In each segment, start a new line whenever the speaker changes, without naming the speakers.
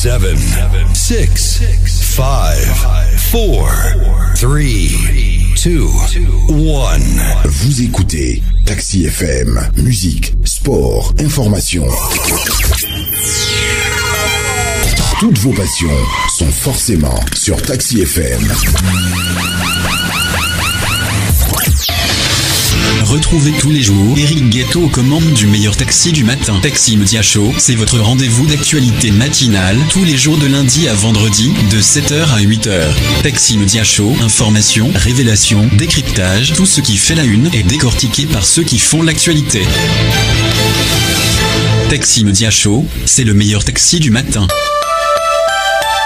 7, 6, 5, 4, 3, 2, 1.
Vous écoutez Taxi FM, musique, sport, information. Toutes vos passions sont forcément sur Taxi FM.
Retrouvez tous les jours Eric Guetto aux commandes du meilleur taxi du matin. Taxi Media Show, c'est votre rendez-vous d'actualité matinale tous les jours de lundi à vendredi de 7h à 8h. Taxi Media Show, information, révélation, décryptage, tout ce qui fait la une est décortiqué par ceux qui font l'actualité. Taxi Media Show, c'est le meilleur taxi du matin.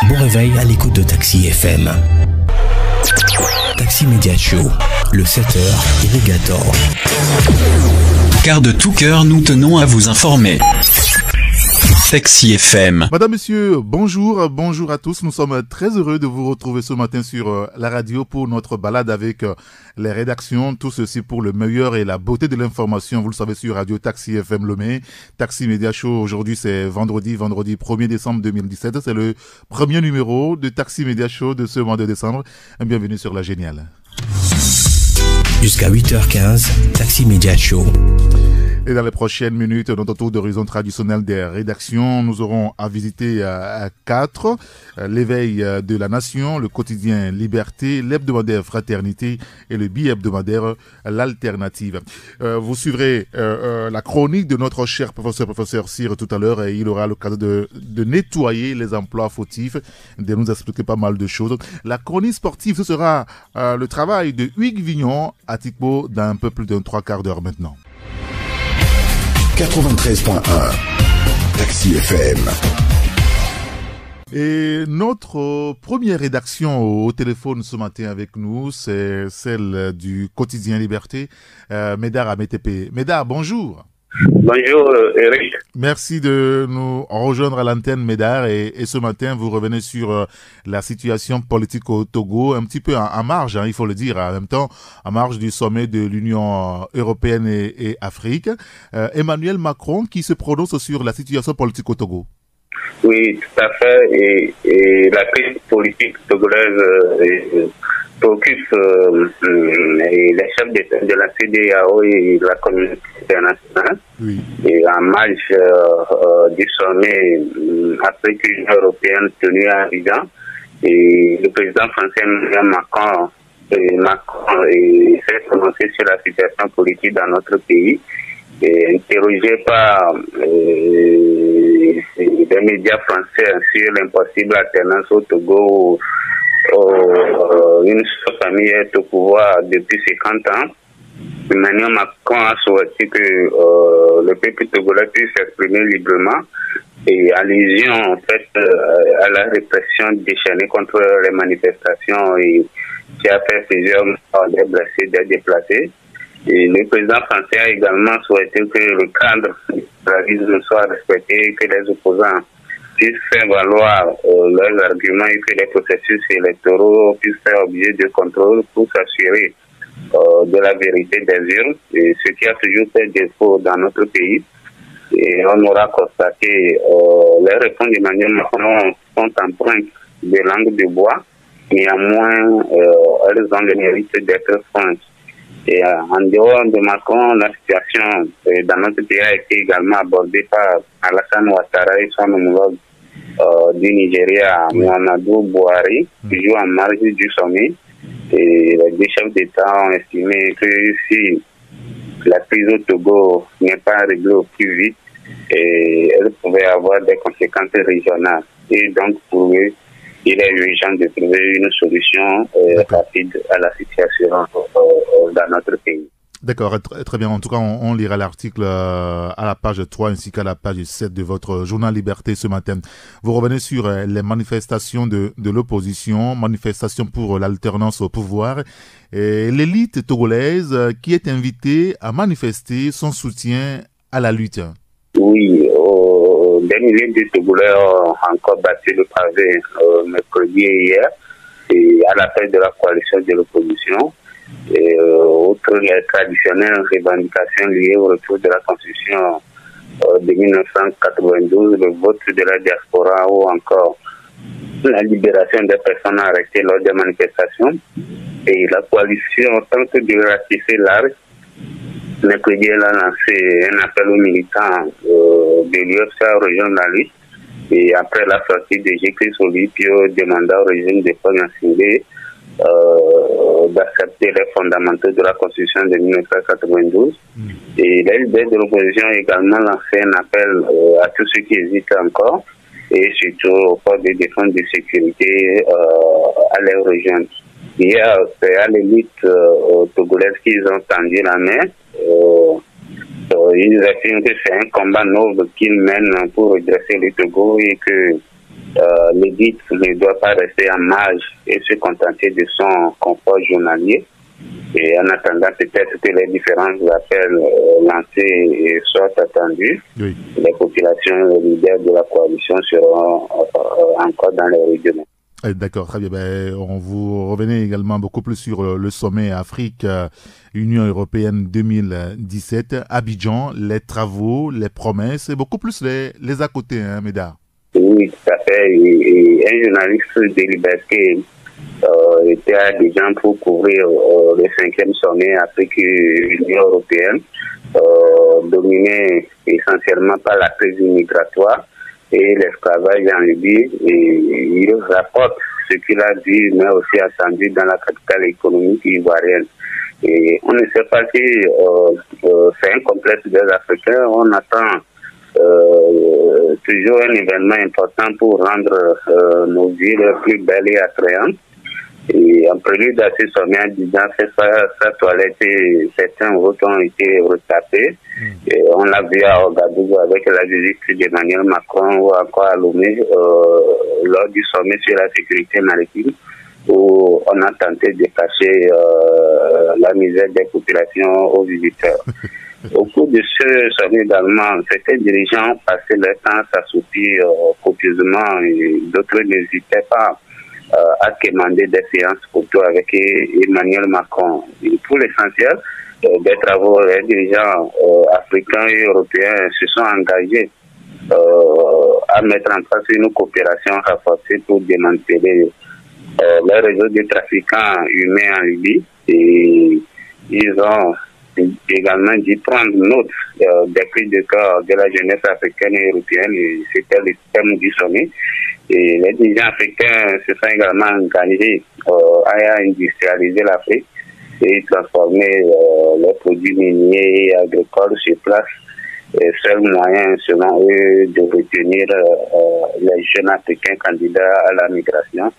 Bon réveil à l'écoute de Taxi FM. Taxi Media Show, le 7h, Irrigator.
Car de tout cœur, nous tenons à vous informer. Taxi FM.
Madame, Monsieur, bonjour, bonjour à tous. Nous sommes très heureux de vous retrouver ce matin sur la radio pour notre balade avec les rédactions. Tout ceci pour le meilleur et la beauté de l'information. Vous le savez sur Radio Taxi FM Lomé. Taxi Media Show, aujourd'hui c'est vendredi 1er décembre 2017. C'est le premier numéro de Taxi Media Show de ce mois de décembre. Bienvenue sur la géniale.
Jusqu'à 8h15, Taxi Media Show.
Et dans les prochaines minutes, notre tour d'horizon traditionnel des rédactions, nous aurons à visiter 4, l'éveil de la nation, le quotidien Liberté, l'hebdomadaire Fraternité et le bi-hebdomadaire L'Alternative. Vous suivrez la chronique de notre cher professeur Cyr tout à l'heure et il aura l'occasion de nettoyer les emplois fautifs, de nous expliquer pas mal de choses. La chronique sportive, ce sera le travail de Hugues Vignon à Tikpo dans un peu plus d'un 3/4 d'heure maintenant.
93.1 Taxi FM.
Et notre première rédaction au téléphone ce matin avec nous, c'est celle du quotidien Liberté, Médard Amétépé. Médard, bonjour.
Bonjour Eric.
Merci de nous rejoindre à l'antenne Médard et ce matin vous revenez sur la situation politique au Togo, un petit peu en marge, il faut le dire, en même temps en marge du sommet de l'Union européenne et Afrique. Emmanuel Macron qui se prononce sur la situation politique au Togo.
Oui, tout à fait. Et la crise politique togolaise préoccupe les chefs de la CEDEAO et la communauté internationale. Oui. Et en marge du sommet Afrique-Union européenne tenu à Abidjan, et le président français Macron s'est prononcé sur la situation politique dans notre pays. Et interrogé par des médias français sur l'impossible alternance au Togo, une famille est au pouvoir depuis 50 ans. Emmanuel Macron a souhaité que le peuple togolais puisse s'exprimer librement et allusion en fait à la répression déchaînée contre les manifestations et qui a fait plusieurs morts, des blessés, des déplacés. Et le président français a également souhaité que le cadre du pluralisme soit respecté, que les opposants puissent faire valoir leurs arguments et que les processus électoraux puissent faire objet de contrôle pour s'assurer de la vérité des urnes, et ce qui a toujours fait défaut dans notre pays. Et on aura constaté les réponses d'Emmanuel Macron sont empreintes de langue de bois, néanmoins elles ont le mérite d'être franches. Et en dehors de Macron, la situation dans notre pays a été également abordée par Alassane Ouattara et son homologue du Nigeria, Muhammadu Buhari, toujours en marge du sommet. Et les deux chefs d'État ont estimé que si la crise au Togo n'est pas réglée au plus vite, elle pouvait avoir des conséquences régionales. Et donc, pour eux, il est urgent de trouver une solution rapide à la situation dans notre pays.
D'accord, très bien. En tout cas, on lira l'article à la page 3 ainsi qu'à la page 7 de votre journal Liberté ce matin. Vous revenez sur les manifestations de l'opposition, manifestations pour l'alternance au pouvoir, et l'élite togolaise qui est invitée à manifester son soutien à la lutte. Oui,
des milliers de Togolais ont encore battu le pavé mercredi et hier, et à la tête de la coalition de l'opposition. Et outre les traditionnelles revendications liées au retour de la constitution de 1992, le vote de la diaspora ou encore la libération des personnes arrêtées lors des manifestations. Et la coalition tente de ratisser l'arc. Mercredi, elle a lancé un appel aux militants de l'UFC à rejoindre la liste. Et après la sortie de J.Chris Olipio demandant au régime de Pognassingbe d'accepter les fondamentaux de la Constitution de 1992. Et les leaders de l'opposition ont également lancé un appel à tous ceux qui hésitent encore et surtout aux forces de défense et de sécurité à les rejoindre. Hier, c'est à l'élite togolaise qu'ils ont tendu la main. Ils affirment que c'est un combat noble qu'ils mènent pour redresser le Togo et que l'élite ne doit pas rester en marge et se contenter de son confort journalier. Et en attendant peut-être que les différents appels lancés soient attendus, oui. Les populations et les leaders de la coalition seront encore dans les rues demain.
D'accord, très bien. On vous revenez également beaucoup plus sur le sommet Afrique-Union européenne 2017. Abidjan, les travaux, les promesses, et beaucoup plus les à côté, hein, Médard.
Oui, tout à fait. Et un journaliste de Liberté était à Abidjan pour couvrir le 5e sommet Afrique-Union européenne, dominé essentiellement par la crise migratoire et l'esclavage en Libye. Et il rapporte ce qu'il a dit, mais aussi attendu dans la capitale économique ivoirienne. Et on ne sait pas si c'est un complexe des Africains. On attend toujours un événement important pour rendre nos villes plus belles et attrayantes. Et en prélude à ce sommet, Abidjan fait sa toilette et certains routes ont été retapés. Et on l'a vu à Ouagadougou avec la visite d'Emmanuel Macron ou encore à Lomé lors du sommet sur la sécurité maritime où on a tenté de cacher la misère des populations aux visiteurs. Au cours de ce sommet également, certains dirigeants ont passé leur temps à s'assoupir copieusement et d'autres n'hésitaient pas à commander des séances photo avec Emmanuel Macron. Et pour l'essentiel des travaux, les dirigeants africains et européens se sont engagés à mettre en place une coopération renforcée pour démanteler les réseaux de trafiquants humains en Libye. Et ils ont également dit prendre note des cris de cœur de la jeunesse africaine et européenne. Et c'était le thème du sommet. Et les dirigeants africains se sont également engagés à industrialiser l'Afrique et transformer les produits miniers et agricoles sur place. Seul moyen, selon eux, de retenir les jeunes Africains candidats à la migration.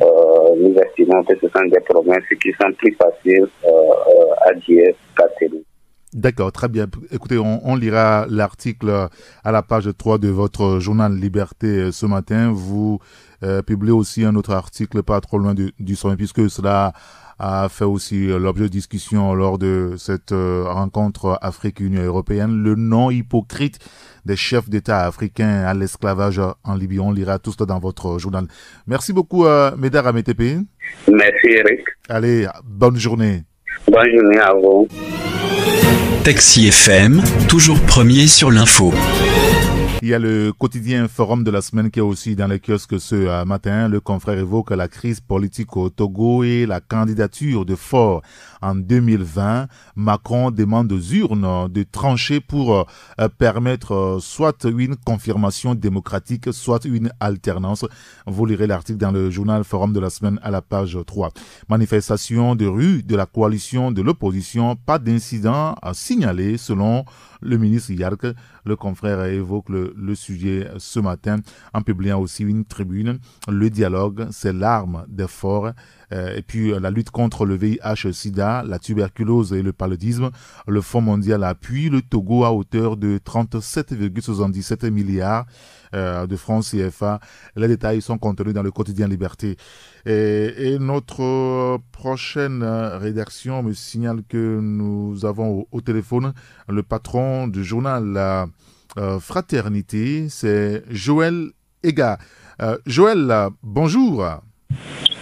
Nous estimons que ce sont des promesses qui sont plus faciles à dire qu'à tenir.
D'accord, très bien. Écoutez, on lira l'article à la page 3 de votre journal Liberté ce matin. Vous publiez aussi un autre article pas trop loin du sommet, puisque cela a fait aussi l'objet de discussion lors de cette rencontre Afrique-Union européenne. Le nom hypocrite des chefs d'État africains à l'esclavage en Libye. On lira tout cela dans votre journal. Merci beaucoup, Médard Amétépé.
Merci, Eric.
Allez, bonne journée.
Bonne journée à vous.
Taxi FM, toujours premier sur l'info.
Il y a le quotidien Forum de la semaine qui est aussi dans les kiosques ce matin. Le confrère évoque la crise politique au Togo et la candidature de Faure en 2020. Macron demande aux urnes de trancher pour permettre soit une confirmation démocratique, soit une alternance. Vous lirez l'article dans le journal Forum de la semaine à la page 3. Manifestation de rue de la coalition de l'opposition. Pas d'incident à signaler selon le ministre Yark. Le confrère évoque le sujet ce matin en publiant aussi une tribune. Le dialogue, c'est l'arme des forts. Et puis la lutte contre le VIH-Sida, la tuberculose et le paludisme. Le Fonds mondial appuie le Togo à hauteur de 37,77 milliards de francs CFA. Les détails sont contenus dans le quotidien Liberté. Et notre prochaine rédaction me signale que nous avons au téléphone le patron du journal Fraternité, c'est Joël Ega. Joël, bonjour.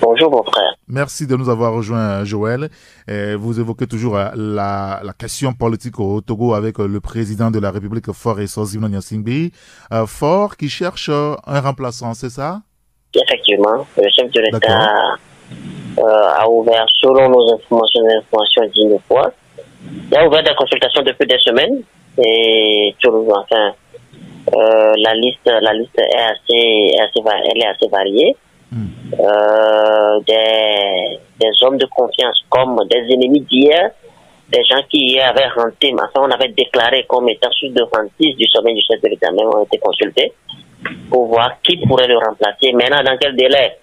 Bonjour Bonjour mon frère.
Merci de nous avoir rejoints, Joël. Vous évoquez toujours la question politique au Togo avec le président de la République, Faure Essozi Gnassingbé. Faure qui cherche un remplaçant, c'est ça?
Effectivement, le chef de l'État a ouvert, selon nos informations dignes de foi, il a ouvert des consultations depuis des semaines et la liste est assez variée. Des hommes de confiance comme des ennemis d'hier, des gens qui hier avaient renté, enfin on avait déclaré comme étant sous de rentiste du sommet du chef de l'État, même ont été consultés pour voir qui pourrait le remplacer. Maintenant, dans quel délai?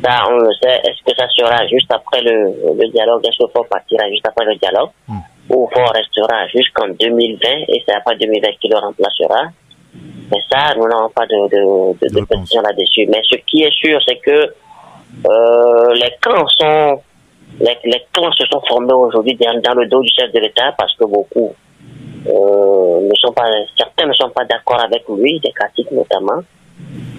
Ça, on le sait. Est-ce que ça sera juste après le dialogue? Est-ce que Faure partira juste après le dialogue? Ou Faure restera jusqu'en 2020 et c'est après 2020 qu'il le remplacera? Mais ça, nous n'avons pas de précision là-dessus. Mais ce qui est sûr, c'est que les clans se sont formés aujourd'hui dans le dos du chef de l'État parce que beaucoup certains ne sont pas d'accord avec lui, des caciques notamment.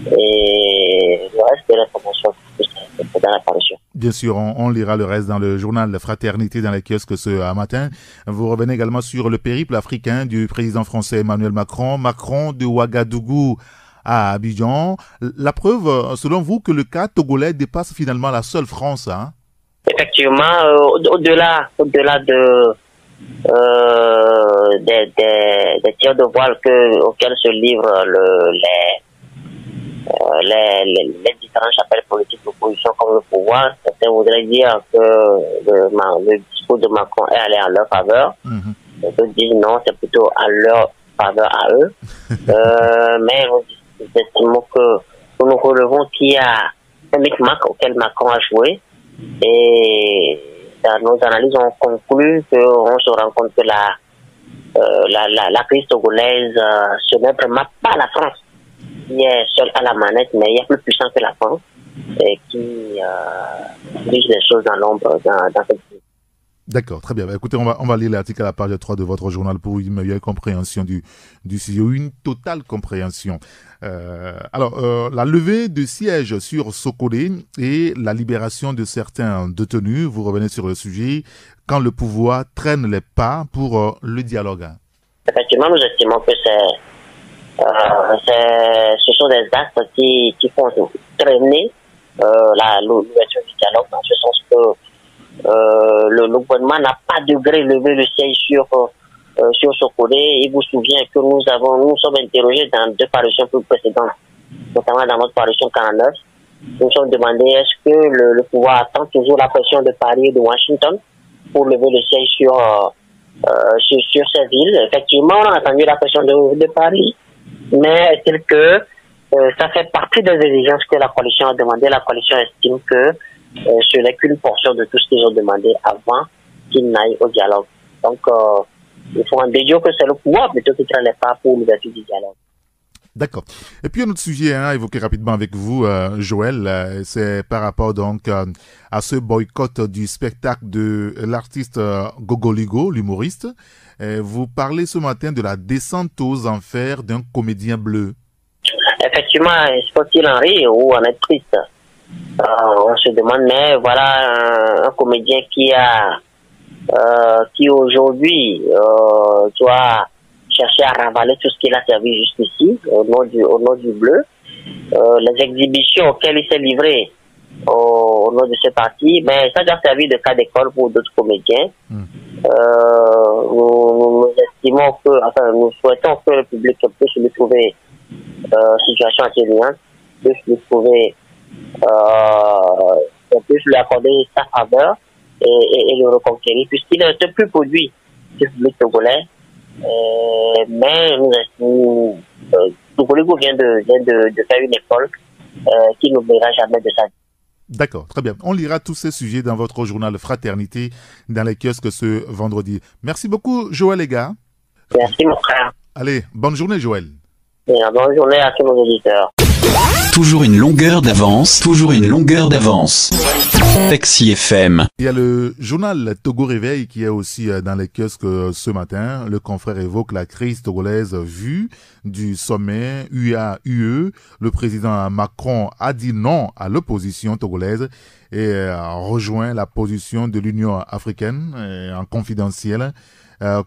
Et le reste de l'information, c'est dans l'apparition.
Bien sûr, on lira le reste dans le journal Fraternité dans les kiosques ce matin. Vous revenez également sur le périple africain du président français Emmanuel Macron. Macron de Ouagadougou à Abidjan. La preuve, selon vous, que le cas togolais dépasse finalement la seule France, hein?
Effectivement, au-delà des tirs de voile auxquels se livrent les différents chapelles politiques d'opposition comme le pouvoir, ça voudrait dire que le discours de Macron est allé en leur faveur. D'autres disent non, c'est plutôt à leur faveur à eux. Mais nous estimons que nous relevons qu'il y a un micmac auquel Macron a joué. Et dans nos analyses, on conclut qu'on se rend compte que la crise togolaise, ce n'est vraiment pas la France qui est seule à la manette, mais il y a plus puissant que la France et qui dirige les choses dans l'ombre dans cette crise.
D'accord, très bien. Écoutez, on va lire l'article à la page 3 de votre journal pour une meilleure compréhension du sujet, une totale compréhension. La levée de siège sur Sokolé et la libération de certains détenus, vous revenez sur le sujet, quand le pouvoir traîne les pas pour le dialogue.
Effectivement, nous estimons que ce sont des actes qui font traîner l'ouverture du dialogue, dans ce sens que le gouvernement n'a pas de gré levé le siège sur Sokolé. Il vous souvient que nous sommes interrogés dans deux parutions plus précédentes, notamment dans notre parution 49. Nous nous sommes demandé est-ce que le pouvoir attend toujours la pression de Paris et de Washington pour lever le siège sur ces villes. Effectivement, on a attendu la pression de Paris, mais est-il que ça fait partie des exigences que la coalition a demandé. La coalition estime que ce n'est qu'une portion de tout ce qu'ils ont demandé avant qu'ils n'aillent au dialogue. Donc, il faut en déduire que c'est le pouvoir plutôt qui traîne les pas pour l'ouverture du dialogue.
D'accord. Et puis un autre sujet à évoquer rapidement avec vous, Joël, c'est par rapport donc à ce boycott du spectacle de l'artiste Gogoligo, l'humoriste. Vous parlez ce matin de la descente aux enfers d'un comédien bleu.
Effectivement, faut-il en rire ou en être triste? On se demande, mais voilà un comédien qui aujourd'hui doit chercher à ravaler tout ce qu'il a servi jusqu'ici au nom du bleu. Les exhibitions auxquelles il s'est livré au nom de ce parti, mais ça doit servir de cas d'école pour d'autres comédiens. Nous estimons nous souhaitons que le public puisse lui trouver situation atténuante, puisse lui trouver puisse lui accorder sa faveur et le reconquérir, puisqu'il est un peu plus produit du public togolais. Mais Gogoligo vient de faire une école qui n'oubliera jamais de sa vie.
D'accord, très bien. On lira tous ces sujets dans votre journal Fraternité dans les kiosques ce vendredi. Merci beaucoup, Joël, les gars.
Merci, mon frère.
Allez, bonne journée, Joël.
Et bonne journée à tous nos auditeurs.
Toujours une longueur d'avance, toujours une longueur d'avance. Taxi FM.
Il y a le journal Togo Réveil qui est aussi dans les kiosques ce matin. Le confrère évoque la crise togolaise vue du sommet UA-UE. Le président Macron a dit non à l'opposition togolaise et rejoint la position de l'Union africaine en confidentiel.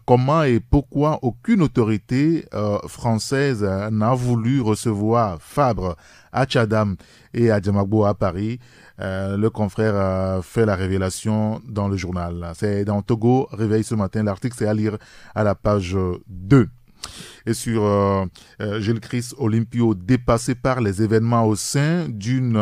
Comment et pourquoi aucune autorité française n'a voulu recevoir Fabre à Tchadam et à Djamagbo à Paris. Le confrère fait la révélation dans le journal. C'est dans Togo Réveil ce matin. L'article c'est à lire à la page 2. Et sur Gilles Christ Olympio, dépassé par les événements au sein d'une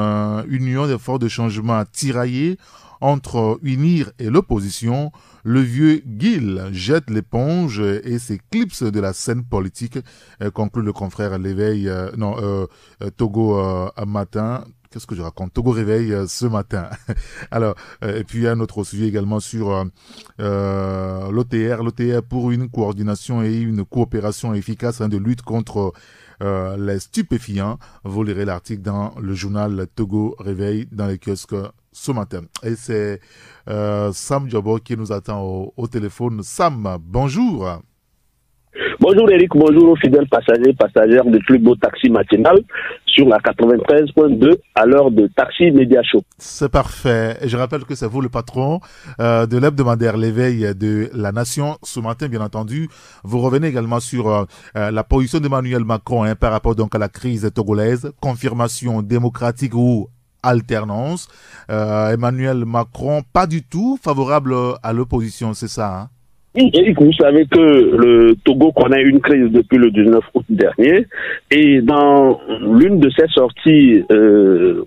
union des forces de changement tiraillée entre UNIR et l'opposition, le vieux Guil jette l'éponge et s'éclipse de la scène politique, conclut le confrère l'éveil, Togo matin. Qu'est-ce que je raconte? Togo Réveil ce matin. Alors, et puis un autre sujet également sur l'OTR pour une coordination et une coopération efficace de lutte contre les stupéfiants. Vous lirez l'article dans le journal Togo Réveil dans les kiosques ce matin. Et c'est Sam Djabo qui nous attend au téléphone. Sam, bonjour.
Bonjour Eric, bonjour aux fidèles passagères du plus beau taxi matinal sur la 93.2 à l'heure de Taxi Média Show.
C'est parfait. Et je rappelle que c'est vous le patron de l'hebdomadaire L'éveil de la Nation. Ce matin, bien entendu, vous revenez également sur la position d'Emmanuel Macron par rapport donc à la crise togolaise, confirmation démocratique ou alternance. Emmanuel Macron, pas du tout favorable à l'opposition, c'est ça, hein?
Oui, Eric, vous savez que le Togo connaît une crise depuis le 19 août dernier et dans l'une de ses sorties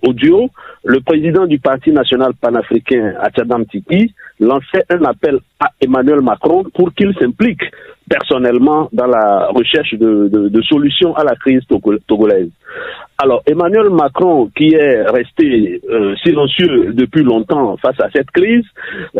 audio, le président du Parti national panafricain, Atchadam Tiki, lançait un appel à Emmanuel Macron pour qu'il s'implique personnellement dans la recherche de solutions à la crise togolaise. Alors, Emmanuel Macron, qui est resté silencieux depuis longtemps face à cette crise,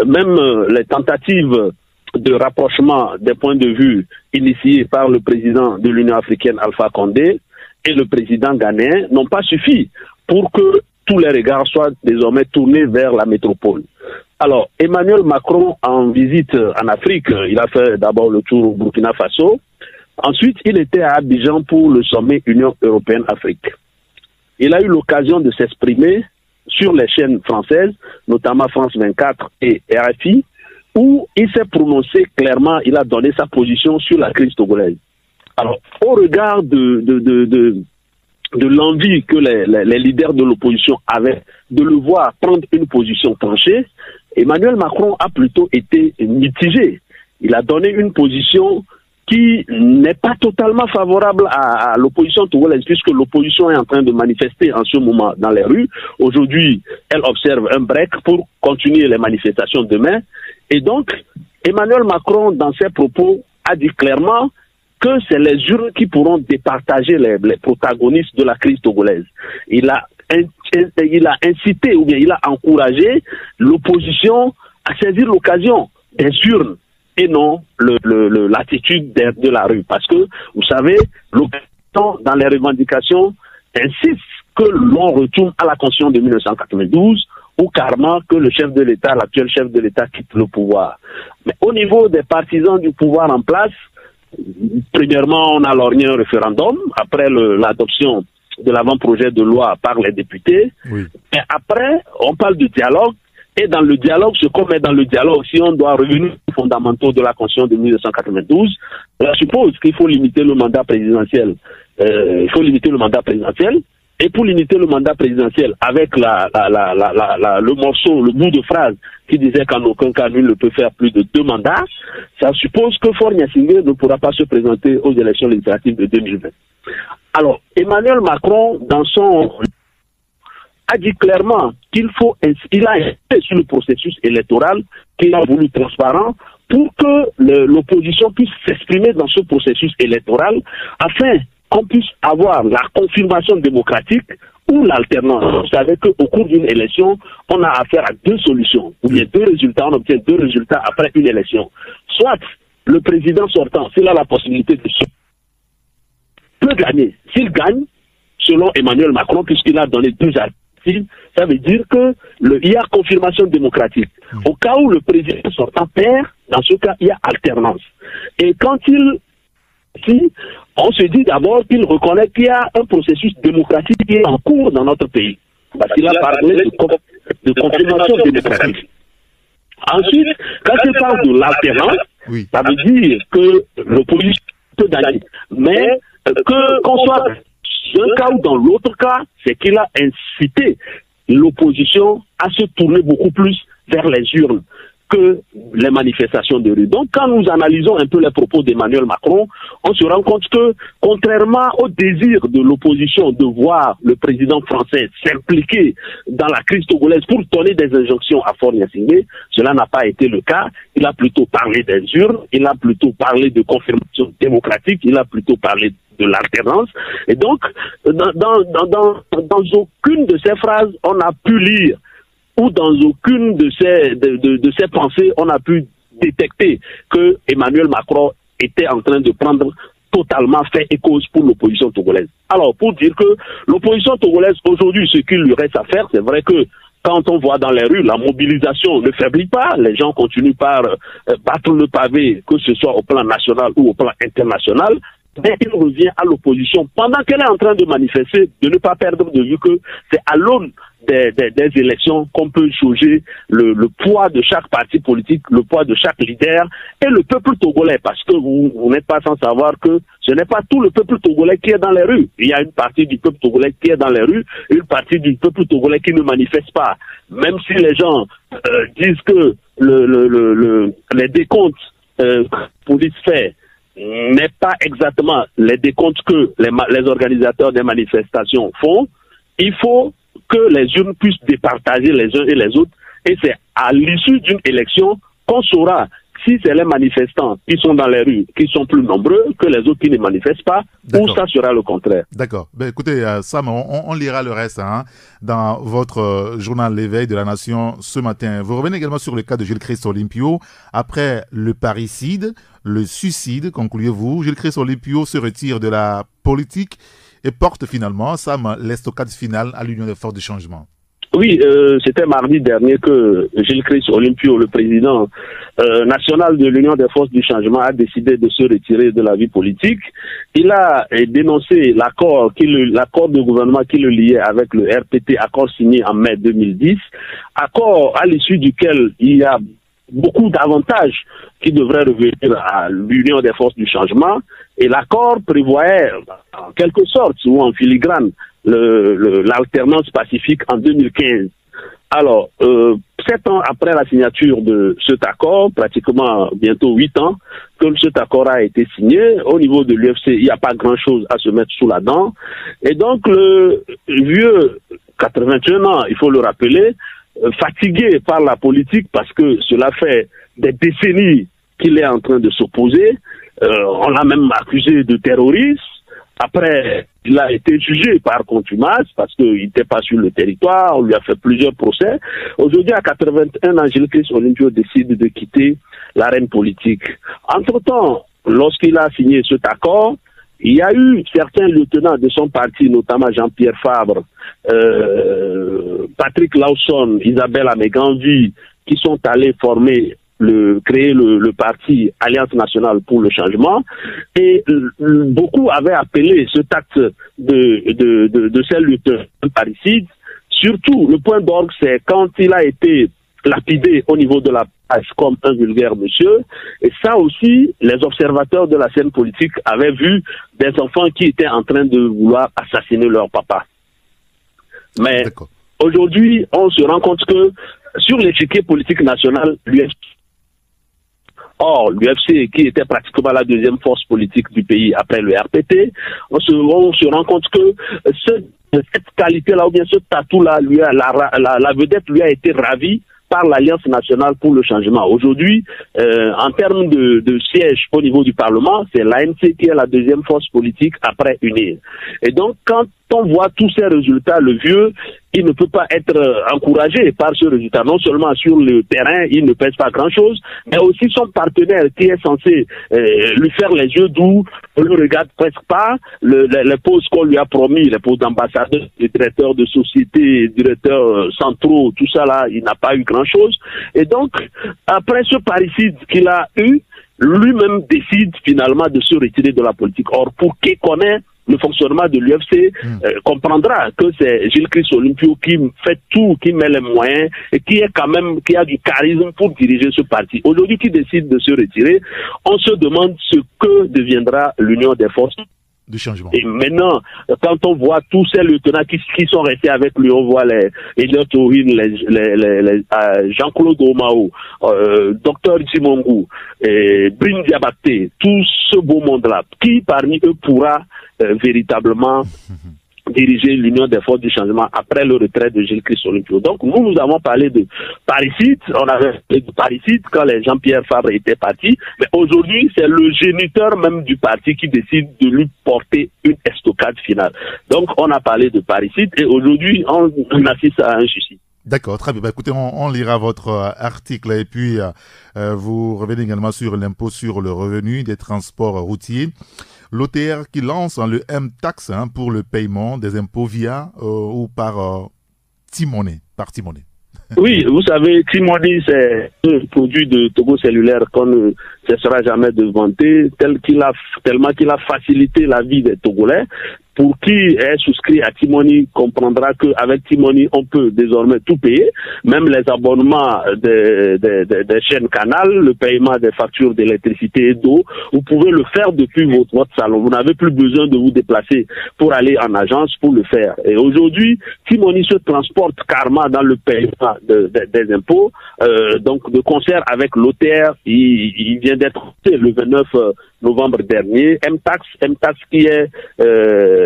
même les tentatives de rapprochement des points de vue initiés par le président de l'Union africaine Alpha Condé et le président ghanéen n'ont pas suffi pour que tous les regards soient désormais tournés vers la métropole. Alors, Emmanuel Macron, en visite en Afrique, il a fait d'abord le tour au Burkina Faso. Ensuite, il était à Abidjan pour le sommet Union européenne-Afrique. Il a eu l'occasion de s'exprimer sur les chaînes françaises, notamment France 24 et RFI, où il s'est prononcé clairement, il a donné sa position sur la crise togolaise. Alors, au regard de l'envie que les leaders de l'opposition avaient de le voir prendre une position tranchée, Emmanuel Macron a plutôt été mitigé. Il a donné une position qui n'est pas totalement favorable à l'opposition togolaise, puisque l'opposition est en train de manifester en ce moment dans les rues. Aujourd'hui, elle observe un break pour continuer les manifestations demain. Et donc, Emmanuel Macron, dans ses propos, a dit clairement que c'est les urnes qui pourront départager les protagonistes de la crise togolaise. Il a incité ou bien il a encouragé l'opposition à saisir l'occasion des urnes et non l'attitude de la rue. Parce que, vous savez, l'opposition, dans les revendications, insiste que l'on retourne à la Constitution de 1992 ou carrément que le chef de l'État, l'actuel chef de l'État, quitte le pouvoir. Mais au niveau des partisans du pouvoir en place, premièrement, on a lorgné un référendum après l'adoption de l'avant-projet de loi par les députés. Oui. Et après, on parle de dialogue. Et dans le dialogue, ce qu'on met dans le dialogue, si on doit revenir aux fondamentaux de la Constitution de 1992, je suppose qu'il faut limiter le mandat présidentiel. Il faut limiter le mandat présidentiel. Et pour limiter le mandat présidentiel, avec le morceau, le bout de phrase qui disait qu'en aucun cas nul ne peut faire plus de 2 mandats, ça suppose que Faure Gnassingbé ne pourra pas se présenter aux élections législatives de 2020. Alors, Emmanuel Macron, dans son a dit clairement qu'il a insisté sur le processus électoral, qu'il a voulu transparent, pour que l'opposition puisse s'exprimer dans ce processus électoral, afin qu'on puisse avoir la confirmation démocratique ou l'alternance. Vous savez qu'au cours d'une élection, on a affaire à 2 solutions, ou bien 2 résultats, on obtient 2 résultats après une élection. Soit le président sortant, s'il a la possibilité de peut gagner. S'il gagne, selon Emmanuel Macron, puisqu'il a donné 2 alternatives, ça veut dire que il y a confirmation démocratique. Au cas où le président sortant perd, dans ce cas, il y a alternance. Et quand on se dit d'abord qu'il reconnaît qu'il y a un processus démocratique qui est en cours dans notre pays. Parce qu'il a parlé de confirmation démocratique. Ensuite, quand il parle de l'alternance, ça veut dire que l'opposition peut gagner. Mais qu'on soit dans un cas ou dans l'autre cas, c'est qu'il a incité l'opposition à se tourner beaucoup plus vers les urnes que les manifestations de rue. Donc, quand nous analysons un peu les propos d'Emmanuel Macron, on se rend compte que, contrairement au désir de l'opposition de voir le président français s'impliquer dans la crise togolaise pour donner des injonctions à Faure Gnassingbé, cela n'a pas été le cas. Il a plutôt parlé des urnes, il a plutôt parlé de confirmation démocratique, il a plutôt parlé de l'alternance. Et donc, dans aucune de ces phrases, on a pu lire ou dans aucune de ces pensées, on a pu détecter que Emmanuel Macron était en train de prendre totalement fait et cause pour l'opposition togolaise. Alors, pour dire que l'opposition togolaise, aujourd'hui, ce qu'il lui reste à faire, c'est vrai que quand on voit dans les rues, la mobilisation ne faiblit pas, les gens continuent par battre le pavé, que ce soit au plan national ou au plan international, mais il revient à l'opposition, pendant qu'elle est en train de manifester, de ne pas perdre de vue que c'est à l'aune des élections qu'on peut jauger le poids de chaque parti politique, le poids de chaque leader et le peuple togolais, parce que vous n'êtes pas sans savoir que ce n'est pas tout le peuple togolais qui est dans les rues. Il y a une partie du peuple togolais qui est dans les rues, une partie du peuple togolais qui ne manifeste pas. Même si les gens disent que les décomptes police fait n'est pas exactement les décomptes que les organisateurs des manifestations font, il faut que les urnes puissent départager les uns et les autres, et c'est à l'issue d'une élection qu'on saura si c'est les manifestants qui sont dans les rues, qui sont plus nombreux que les autres qui ne manifestent pas, ou ça sera le contraire.
D'accord. Ben, écoutez, Sam, on lira le reste dans votre journal L'éveil de la Nation ce matin. Vous revenez également sur le cas de Gilles-Christ Olympio. Après le parricide, le suicide, concluez-vous, Gilles-Christ Olympio se retire de la politique et porte finalement, Sam, l'estocade finale à l'Union des forces du changement.
Oui, c'était mardi dernier que Gilles-Christ Olympio, le président national de l'Union des forces du changement, a décidé de se retirer de la vie politique. Il a dénoncé l'accord de gouvernement qui le liait avec le RPT, accord signé en mai 2010, accord à l'issue duquel il y a beaucoup d'avantages qui devraient revenir à l'Union des forces du changement, et l'accord prévoyait en quelque sorte ou en filigrane l'alternance pacifique en 2015. Alors, 7 ans après la signature de cet accord, pratiquement bientôt 8 ans, que cet accord a été signé, au niveau de l'UFC, il n'y a pas grand-chose à se mettre sous la dent. Et donc, le vieux 81 ans, il faut le rappeler, fatigué par la politique parce que cela fait des décennies qu'il est en train de s'opposer. On l'a même accusé de terrorisme. Après, il a été jugé par contumace parce qu'il n'était pas sur le territoire, on lui a fait plusieurs procès. Aujourd'hui, à 81 ans, Gilles-Christ Olympio décide de quitter l'arène politique. Entre-temps, lorsqu'il a signé cet accord, il y a eu certains lieutenants de son parti, notamment Jean-Pierre Fabre, Patrick Lawson, Isabelle Améganvi, qui sont allés créer le parti Alliance nationale pour le changement, et beaucoup avaient appelé cet acte de ces lutteurs parricides. Surtout, le point d'orgue, c'est quand il a été lapidé au niveau de la presse comme un vulgaire monsieur, et ça aussi, les observateurs de la scène politique avaient vu des enfants qui étaient en train de vouloir assassiner leur papa. Mais aujourd'hui, on se rend compte que sur l'échiquier politique national, l'UFC, qui était pratiquement la deuxième force politique du pays après le RPT, on se rend compte que cette qualité-là, ou bien ce tatou-là, la vedette lui a été ravie par l'Alliance nationale pour le changement. Aujourd'hui, en termes de sièges au niveau du Parlement, c'est l'ANC qui est la deuxième force politique après UNIR. Et donc, quand on voit tous ces résultats, le vieux, il ne peut pas être encouragé par ce résultat. Non seulement sur le terrain, il ne pèse pas grand-chose, mais aussi son partenaire qui est censé lui faire les yeux doux, on ne le regarde presque pas. Les postes qu'on lui a promis, les postes d'ambassadeur, de directeur de société, directeur centraux, tout ça là, il n'a pas eu grand-chose. Et donc, après ce parricide qu'il a eu, lui-même décide finalement de se retirer de la politique. Or, pour qui connaît le fonctionnement de l'UFC, comprendra que c'est Gilles-Christ Olympio qui fait tout, qui met les moyens et qui a du charisme pour diriger ce parti. Aujourd'hui, qui décide de se retirer, on se demande ce que deviendra l'union des forces
du changement.
Et maintenant, quand on voit tous ces lieutenants qui sont restés avec lui, on voit les Elliot Orin, les Jean-Claude Omao, Dr Simongou, Brin Diabaté, tout ce beau monde-là, qui parmi eux pourra véritablement diriger l'Union des forces du changement après le retrait de Gilles-Christ Olympio. Donc nous avons parlé de parricide, on avait parlé de parricide quand les Jean-Pierre Fabre étaient partis, mais aujourd'hui c'est le géniteur même du parti qui décide de lui porter une estocade finale. Donc on a parlé de parricide et aujourd'hui on assiste à un suicide.
D'accord, très bien. Bah, écoutez, on lira votre article et puis vous revenez également sur l'impôt sur le revenu des transports routiers. L'OTR qui lance le M-Tax pour le paiement des impôts via ou par T-Money, par T-Money.
Oui, vous savez, T-Money, c'est un produit de Togo Cellulaire qu'on ne cessera jamais de vanter, tellement qu'il a facilité la vie des Togolais. Pour qui est souscrit à T-Money comprendra qu'avec T-Money, on peut désormais tout payer, même les abonnements des chaînes Canal, le paiement des factures d'électricité et d'eau. Vous pouvez le faire depuis votre salon. Vous n'avez plus besoin de vous déplacer pour aller en agence pour le faire. Et aujourd'hui, T-Money se transporte carrément dans le paiement des impôts. Donc, de concert avec l'OTR, il vient d'être le 29 novembre dernier. M-Tax qui est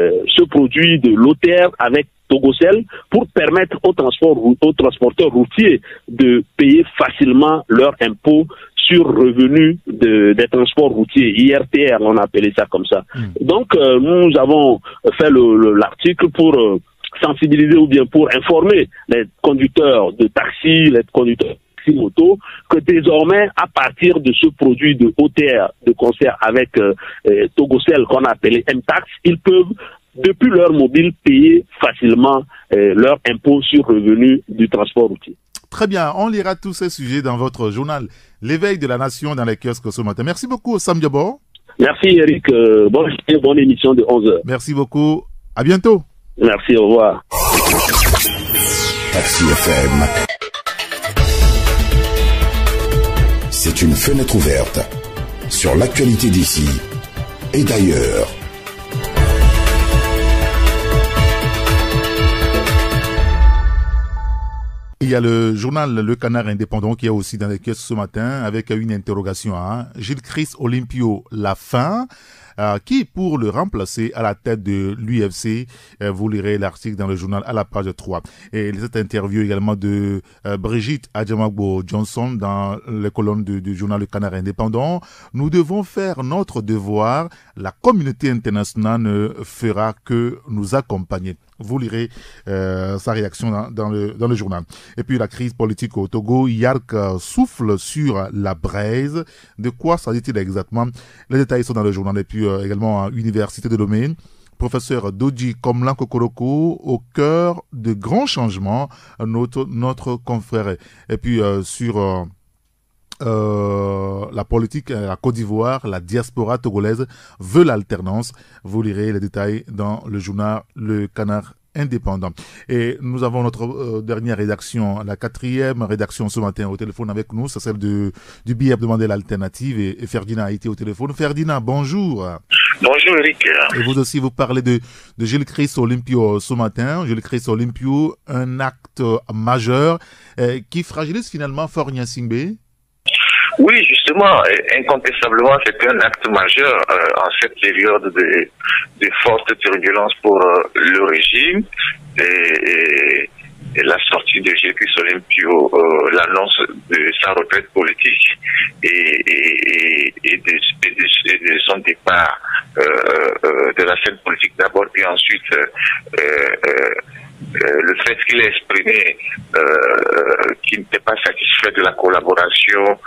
ce produit de l'OTR avec Togocel pour permettre aux transporteurs routiers de payer facilement leurs impôts sur revenus des transports routiers, IRTR, on a appelé ça comme ça. Donc, nous avons fait l'article pour sensibiliser ou bien pour informer les conducteurs de taxi, les conducteurs moto, que désormais, à partir de ce produit de OTR, de concert avec Togocel qu'on a appelé M-Tax, ils peuvent, depuis leur mobile, payer facilement leur impôt sur revenu du transport routier.
Très bien, on lira tous ces sujets dans votre journal L'éveil de la nation dans les kiosques ce matin. Merci beaucoup, Sam Diabo.
Merci Eric, bonne émission de 11h.
Merci beaucoup, à bientôt.
Merci, au revoir.
Taxi FM. C'est une fenêtre ouverte sur l'actualité d'ici et d'ailleurs.
Il y a le journal Le Canard Indépendant qui est aussi dans les kiosques ce matin avec une interrogation. Gilles-Christ Olympio, la fin. Qui pour le remplacer à la tête de l'UFC, vous lirez l'article dans le journal à la page 3. Et cette interview également de Brigitte Adjamagbo Johnson dans les colonnes du journal Le Canard Indépendant. Nous devons faire notre devoir. La communauté internationale ne fera que nous accompagner. Vous lirez sa réaction dans le journal. Et puis la crise politique au Togo, Yark souffle sur la braise. De quoi s'agit-il exactement? Les détails sont dans le journal. Et puis également à Université de Lomé, professeur Doji Komlan Kokoroko au cœur de grands changements, notre confrère. Et puis sur la politique à Côte d'Ivoire, la diaspora togolaise veut l'alternance. Vous lirez les détails dans le journal Le Canard Indépendant. Et nous avons notre dernière rédaction, la 4e rédaction ce matin au téléphone avec nous, c'est celle du billet demandé l'alternative et Ferdinand a été au téléphone. Ferdinand, bonjour.
Bonjour Eric.
Et vous aussi, vous parlez de Gilles-Christ Olympio ce matin. Gilles-Christ Olympio, un acte majeur qui fragilise finalement Faure Gnassingbé.
Oui, justement, incontestablement, c'est un acte majeur en cette période de forte turbulence pour le régime. Et la sortie de Gécus Olympio, l'annonce de sa retraite politique et de son départ de la scène politique d'abord, puis ensuite le fait qu'il ait exprimé qu'il n'était pas satisfait de la collaboration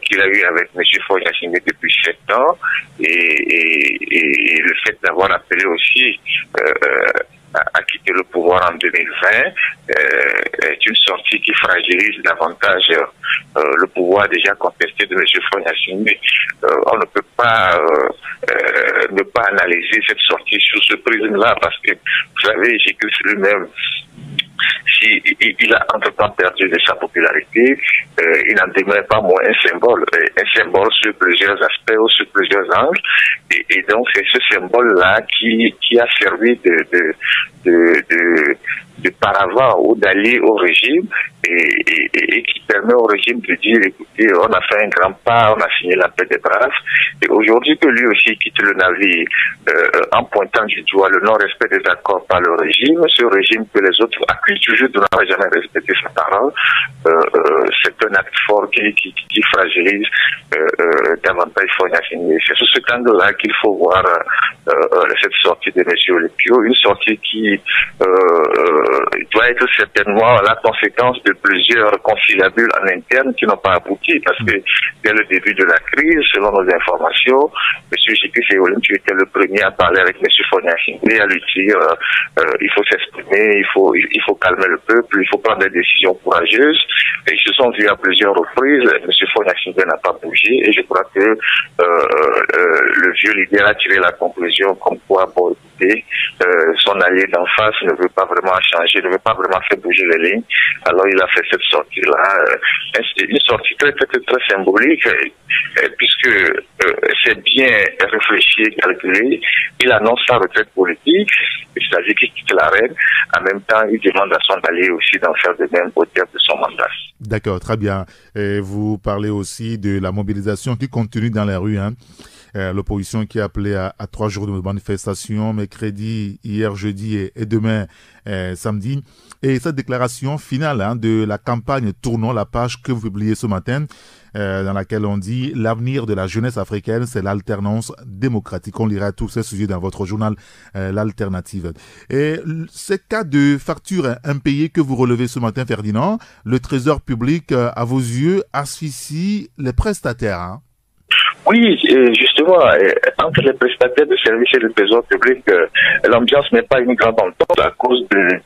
qu'il a eue avec M. Faure-Gnassingbé depuis 7 ans et le fait d'avoir appelé aussi à quitter le pouvoir en 2020 est une sortie qui fragilise davantage le pouvoir déjà contesté de M. Faure-Gnassingbé. On ne peut pas ne pas analyser cette sortie sous ce prisme-là parce que, vous savez, Gécus lui-même, il a entre-temps perdu de sa popularité, il n'en demeure pas moins un symbole sur plusieurs aspects ou sur plusieurs angles, et donc c'est ce symbole-là qui a servi de paravent ou d'allié au régime et qui permet au régime de dire, écoutez, on a fait un grand pas, on a signé la paix des braves, et aujourd'hui que lui aussi quitte le navire en pointant du doigt le non-respect des accords par le régime, ce régime que les autres accusent toujours de n'avoir jamais respecté sa parole, c'est un acte fort qui fragilise davantage Faure-Gnassingbé. C'est sous cet angle-là qu'il faut voir cette sortie de M. Olympio, une sortie qui doit être certainement la conséquence de plusieurs conciliabules en interne qui n'ont pas abouti, parce que dès le début de la crise, selon nos informations, M. Gécus Olympio était le premier à parler avec M. Faure-Gnassingbé, à lui dire il faut s'exprimer, il faut calmer le peuple, il faut prendre des décisions courageuses. Et ils se sont vus à plusieurs reprises, M. Faure-Gnassingbé n'a pas bougé, et je crois que le vieux leader a tiré la conclusion comme quoi, bon, écoutez, son allié d'en face ne veut pas vraiment changer, ne veut pas vraiment faire bouger les lignes. Alors il a fait cette sortie-là, une sortie très, très, très, très symbolique, puisque c'est bien réfléchi et calculé. Il annonce sa retraite politique, c'est-à-dire qu'il quitte l'arène. En même temps, il demande à son allié aussi d'en faire de même au terme de son mandat. D'accord, très bien. Et vous parlez aussi de la mobilisation qui continue dans les rues, hein. L'opposition qui a appelé à 3 jours de manifestation, mercredi, hier, jeudi et demain, samedi. Et cette déclaration finale de la campagne Tournons la page que vous publiez ce matin, dans laquelle on dit « L'avenir de la jeunesse africaine, c'est l'alternance démocratique ». On lira tous ces sujets dans votre journal L'Alternative. Et ces cas de factures impayées que vous relevez ce matin, Ferdinand, le Trésor public, à vos yeux, asphyxie les prestataires, hein? Oui, justement, entre les prestataires de services et le trésor public, l'ambiance n'est pas une grande entente à cause du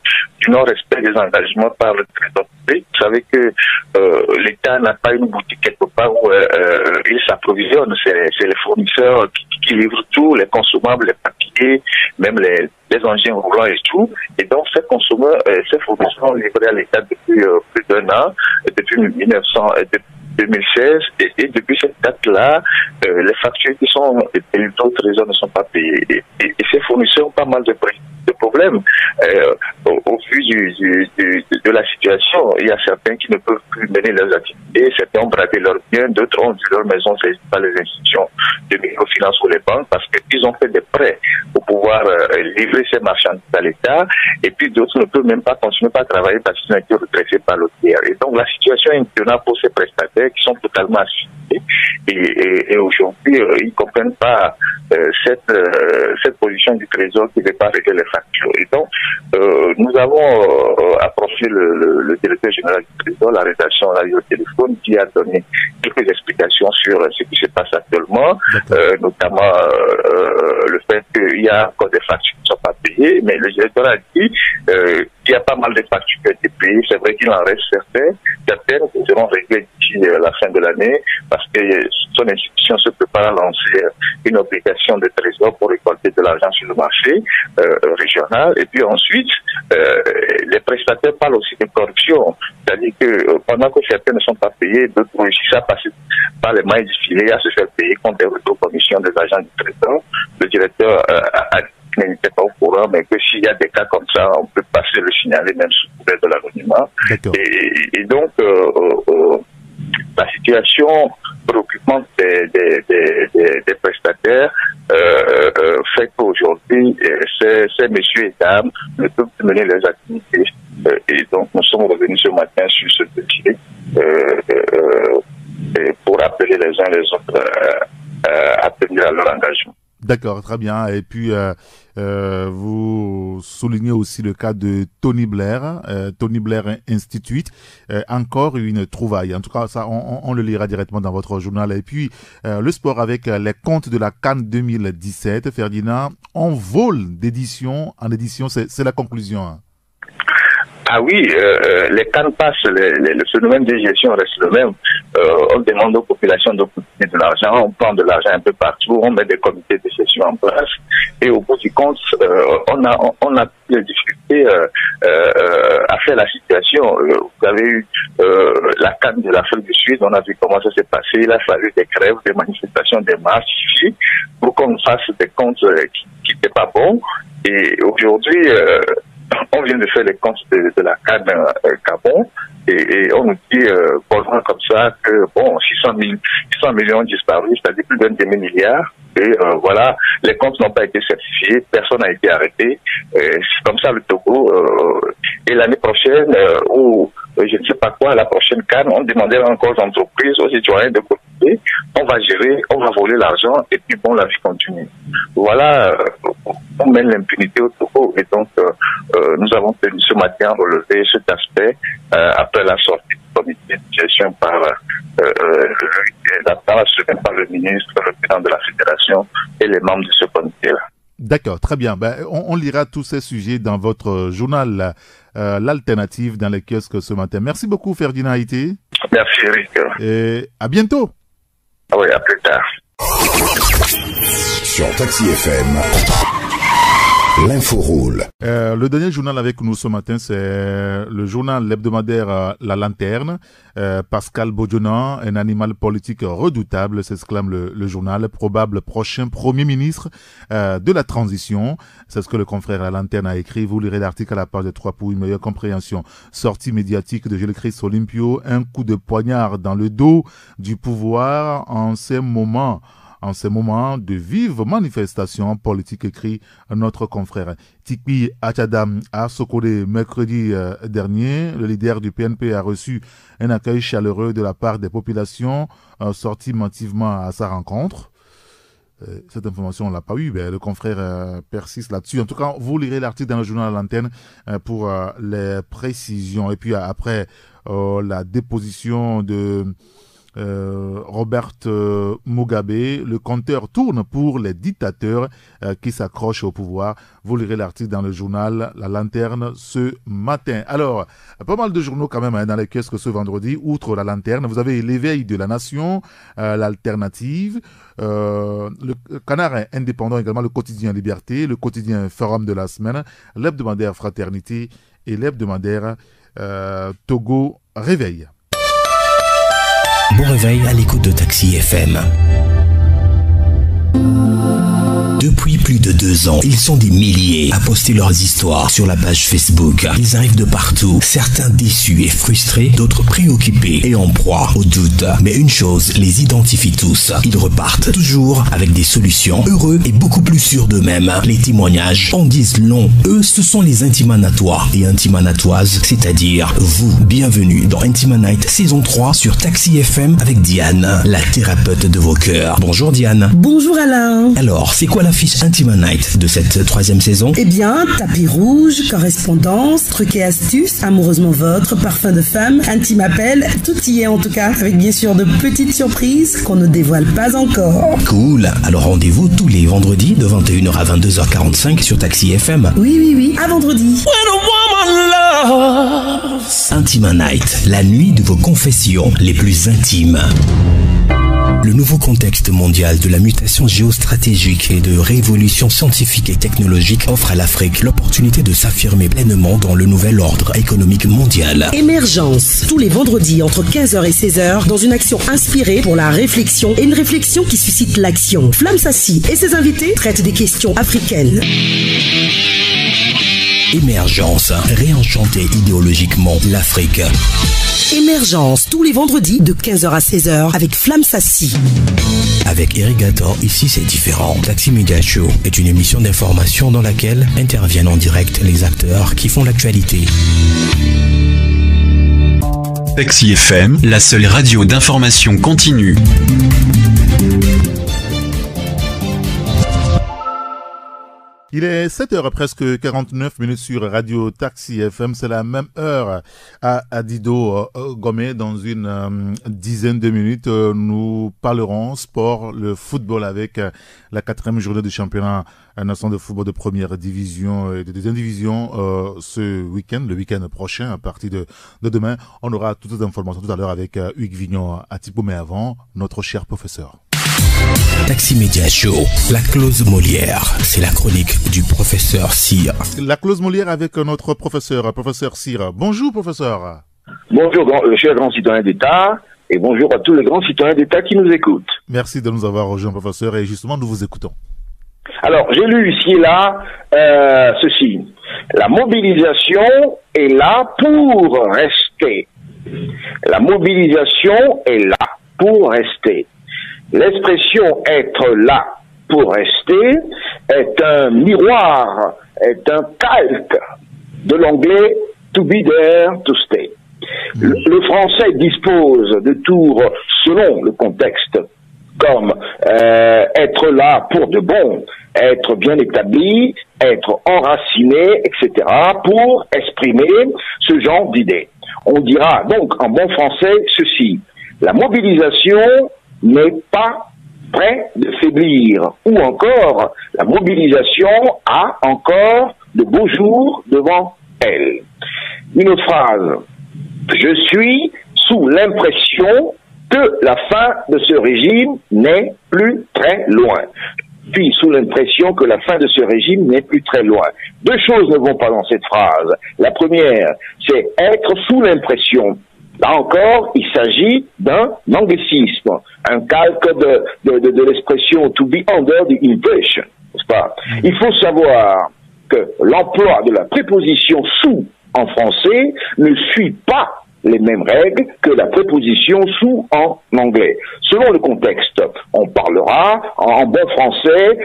non-respect des engagements par le trésor public. Vous savez que l'État n'a pas une boutique quelque part où il s'approvisionne. C'est les fournisseurs qui livrent tout, les consommables, les papiers, même les engins roulants et tout. Et donc, ces fournisseurs sont livrés à l'État depuis plus d'1 an, depuis 2016, et depuis cette date-là, les factures qui sont payées au trésor ne sont pas payées. Et ces fournisseurs ont pas mal de problèmes. Au vu de la situation, il y a certains qui ne peuvent plus mener leurs activités, certains ont bradé leurs biens, d'autres ont vu leur maison saisie par les institutions de microfinance ou les banques parce qu'ils ont fait des prêts pour pouvoir livrer ces marchandises à l'État, et puis d'autres ne peuvent même pas continuer à travailler parce qu'ils ont été redressés par l'OTR. Et donc la situation est intenable pour ces prestataires qui sont totalement asphyxiés et aujourd'hui ils ne comprennent pas cette position du Trésor qui ne veut pas régler les factures. Et donc nous avons approché le directeur général du Trésor, la rédaction l'a eu au téléphone, qui a donné quelques explications sur ce qui se passe actuellement, notamment le fait qu'il y a encore des factures qui ne sont pas payées, mais le directeur a dit qu'il y a pas mal de factures qui ont été payées. C'est vrai qu'il en reste certaines qui seront réglées d'ici la fin de l'année, parce que son institution se prépare à lancer une obligation de trésor pour récolter de l'argent sur le marché régional. Et puis ensuite, les prestataires parlent aussi de corruption, c'est-à-dire que pendant que certains ne sont pas payés, d'autres réussissent à passer par les mailles du filet, à se faire payer contre des retours-commissions des agents du trésor. Le directeur a n'était pas au courant, mais que s'il y a des cas comme ça, on peut passer le signaler même sous couvert de l'anonymat. Et donc, la situation préoccupante des prestataires fait qu'aujourd'hui, ces messieurs et dames ne peuvent plus mener leurs activités Et donc, nous sommes revenus ce matin sur ce dossier pour appeler les uns les autres à tenir à leur engagement.
D'accord, très bien. Et puis, vous soulignez aussi le cas de Tony Blair Institute. Encore une trouvaille. En tout cas, ça, on le lira directement dans votre journal. Et puis, le sport avec les comptes de la CAN 2017. Ferdinand, on vole d'édition en édition. C'est la conclusion. Hein.
Ah oui, les CAN passent, le phénomène de gestion reste le même. On demande aux populations de coûter de l'argent, on prend de l'argent un peu partout, on met des comités de gestion en place, et au bout du compte, on a des difficultés à faire la situation. Vous avez eu la CAN de l'Afrique du Sud, on a vu comment ça s'est passé, il a fallu des grèves, des manifestations, des marches ici, pour qu'on fasse des comptes qui n'étaient pas bons, et aujourd'hui, on vient de faire les comptes de la CAN Gabon et on nous dit comme ça que bon 600 millions ont disparu, c'est-à-dire plus d'un demi-milliard. Et voilà, les comptes n'ont pas été certifiés, personne n'a été arrêté. C'est comme ça le Togo. Et l'année prochaine, ou je ne sais pas quoi, la prochaine CAN, on demandait encore aux entreprises, aux citoyens de cotiser. On va gérer, on va voler l'argent et puis bon, la vie continue. Voilà, on mène l'impunité au Togo. Et donc, nous avons tenu ce matin à relever cet aspect après la sortie du comité de gestion par le ministre, le président de la fédération et les membres de ce comité-là.
D'accord, très bien. Ben, on lira tous ces sujets dans votre journal, l'alternative dans les kiosques ce matin. Merci beaucoup, Ferdinand Haïté.
Merci, Eric.
Et à bientôt.
Ah oui, à plus tard.
Sur Taxi FM, l'info roule.
Le dernier journal avec nous ce matin, c'est le journal hebdomadaire La Lanterne. Pascal Bodjonan, un animal politique redoutable, s'exclame le journal, probable prochain Premier ministre de la transition. C'est ce que le confrère La Lanterne a écrit. Vous lirez l'article à la page 3 pour une meilleure compréhension. Sortie médiatique de Gilles Christ Olympio, un coup de poignard dans le dos du pouvoir en ces moments de vives manifestations politiques, écrit notre confrère. Tikpi Achadam à Sokode mercredi dernier, le leader du PNP a reçu un accueil chaleureux de la part des populations sorties massivement à sa rencontre. Cette information, on l'a pas eu, mais le confrère persiste là-dessus. En tout cas, vous lirez l'article dans le journal à l'antenne pour les précisions. Et puis après la déposition de Robert Mugabe, le compteur tourne pour les dictateurs qui s'accrochent au pouvoir. Vous lirez l'article dans le journal La Lanterne ce matin. Alors, pas mal de journaux quand même dans les kiosques ce vendredi. Outre La Lanterne, vous avez l'éveil de la nation, l'alternative, le Canard indépendant également, le quotidien Liberté, le quotidien Forum de la semaine, l'hebdomadaire Fraternité et l'hebdomadaire Togo Réveil.
Bon réveil à l'écoute de Taxi FM. Depuis plus de 2 ans, ils sont des milliers à poster leurs histoires sur la page Facebook. Ils arrivent de partout, certains déçus et frustrés, d'autres préoccupés et en proie au doute. Mais une chose les identifie tous, ils repartent toujours avec des solutions, heureux et beaucoup plus sûrs d'eux-mêmes. Les témoignages en disent long. Eux, ce sont les Intimanatois et Intimanatoises, c'est-à-dire vous. Bienvenue dans Intimanite saison 3 sur Taxi FM avec Diane, la thérapeute de vos cœurs. Bonjour Diane.
Bonjour Alain.
Alors, c'est quoi la fiche Intimanite de cette 3e saison?
Eh bien, tapis rouge, correspondance, trucs et astuces, amoureusement votre, parfum de femme, intime appel, tout y est en tout cas, avec bien sûr de petites surprises qu'on ne dévoile pas encore.
Cool. Alors rendez-vous tous les vendredis de 21h à 22h45 sur Taxi FM.
Oui, à vendredi.
Intimanite, la nuit de vos confessions les plus intimes. Le nouveau contexte mondial de la mutation géostratégique et de révolution scientifique et technologique offre à l'Afrique l'opportunité de s'affirmer pleinement dans le nouvel ordre économique mondial.
Émergence, tous les vendredis entre 15h et 16h, dans une action inspirée pour la réflexion et une réflexion qui suscite l'action. Flamme Sassi et ses invités traitent des questions africaines.
Émergence, réenchanter idéologiquement l'Afrique.
Émergence, tous les vendredis de 15h à 16h avec Flamme Sassi.
Avec Irrigator, ici c'est différent. Taxi Media Show est une émission d'information dans laquelle interviennent en direct les acteurs qui font l'actualité.
Taxi FM, la seule radio d'information continue.
Il est 7h presque 49 minutes sur Radio Taxi FM. C'est la même heure à Dido Gomé. Dans une dizaine de minutes, nous parlerons sport, le football avec la 4e journée du championnat national de football de première division et de deuxième division ce week-end, le week-end prochain, à partir de demain. On aura toutes les informations tout à l'heure avec Hugues Vignon à Thibaut, mais avant, notre cher professeur.
Taxi Media Show, la clause Molière, c'est la chronique du professeur Cyr.
La clause Molière avec notre professeur Cyr. Bonjour professeur.
Bonjour cher grand citoyen d'État et bonjour à tous les grands citoyens d'État qui nous écoutent.
Merci de nous avoir rejoints professeur et justement nous vous écoutons.
Alors j'ai lu ici et là ceci. La mobilisation est là pour rester. La mobilisation est là pour rester. L'expression « être là pour rester » est un miroir, est un calque de l'anglais « to be there to stay ». Le français dispose de tours selon le contexte, comme être là pour de bon, être bien établi, être enraciné, etc., pour exprimer ce genre d'idées. On dira donc en bon français ceci: la mobilisation n'est pas près de faiblir, ou encore la mobilisation a encore de beaux jours devant elle. Une autre phrase: je suis sous l'impression que la fin de ce régime n'est plus très loin. Puis sous l'impression que la fin de ce régime n'est plus très loin. Deux choses ne vont pas dans cette phrase. La première, c'est être sous l'impression. Là encore, il s'agit d'un anglicisme, un calque de l'expression to be under the impression, n'est-ce pas? Il faut savoir que l'emploi de la préposition sous en français ne suit pas les mêmes règles que la préposition sous en anglais. Selon le contexte, on parlera en bon français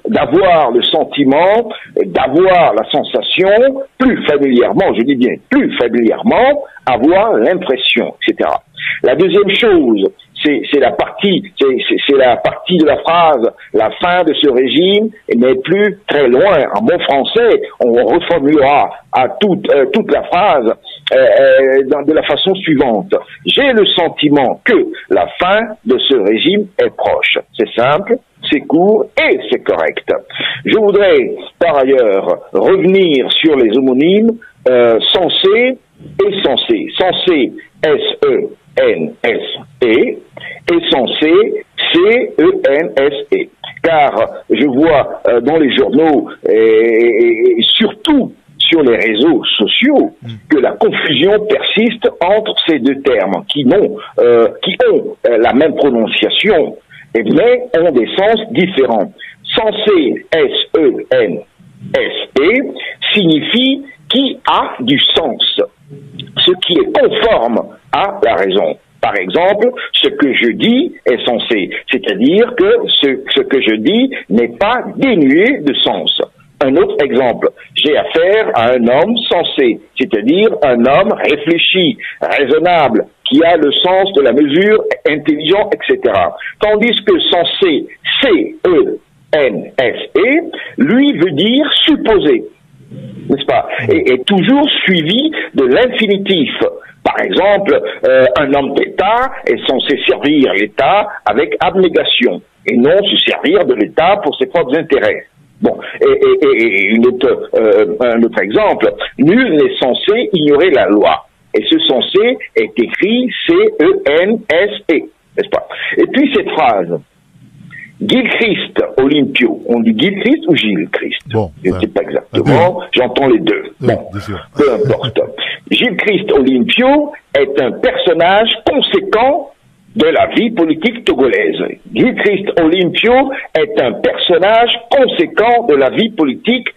d'avoir le sentiment, d'avoir la sensation, plus familièrement, je dis bien plus familièrement, avoir l'impression, etc. La deuxième chose, c'est la partie de la phrase, la fin de ce régime n'est plus très loin. En bon français, on reformulera à toute la phrase de la façon suivante: j'ai le sentiment que la fin de ce régime est proche. C'est simple, c'est court et c'est correct. Je voudrais par ailleurs revenir sur les homonymes censé et censé. Censé, S-E-N-S-E, et censé, C-E-N-S-E. Car je vois dans les journaux et surtout sur les réseaux sociaux que la confusion persiste entre ces deux termes qui ont la même prononciation mais ont des sens différents. Censé, S-E-N-S-E, signifie qui a du sens, ce qui est conforme à la raison. Par exemple, ce que je dis est censé, c'est-à-dire que ce que je dis n'est pas dénué de sens. Un autre exemple, j'ai affaire à un homme sensé, c'est-à-dire un homme réfléchi, raisonnable, qui a le sens de la mesure, intelligent, etc. Tandis que sensé, C-E-N-S-E, lui veut dire supposé, n'est-ce pas? Et toujours suivi de l'infinitif. Par exemple, un homme d'État est censé servir l'État avec abnégation et non se servir de l'État pour ses propres intérêts. Bon, et un autre exemple, nul n'est censé ignorer la loi. Et ce censé est écrit C-E-N-S-E, n'est-ce pas? Et puis cette phrase, Gilchrist Olympio, on dit Gilchrist ou Gilchrist? Bon, je ne sais pas exactement, j'entends les deux. Bon, peu importe. Gilchrist Olympio est un personnage conséquent de la vie politique togolaise. Gilchrist Olympio est un personnage conséquent de la vie politique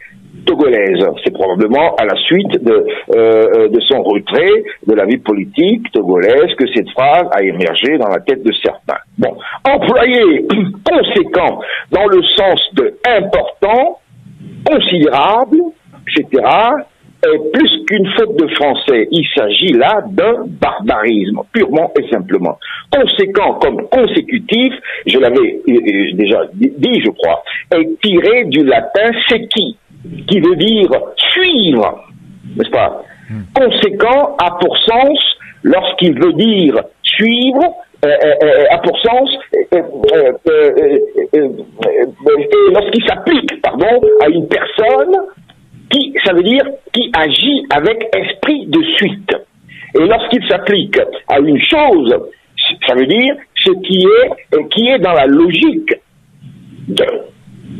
togolaise. C'est probablement à la suite de son retrait de la vie politique togolaise que cette phrase a émergé dans la tête de certains. Bon, employé conséquent dans le sens de important, considérable, etc., est plus qu'une faute de français. Il s'agit là d'un barbarisme, purement et simplement. Conséquent comme consécutif, je l'avais déjà dit, je crois, est tiré du latin sequi, qui veut dire suivre, n'est-ce pas? Conséquent a pour sens, lorsqu'il veut dire suivre, a pour sens, lorsqu'il s'applique, à une personne, ça veut dire qui agit avec esprit de suite. Et lorsqu'il s'applique à une chose, ça veut dire ce qui est dans la logique de.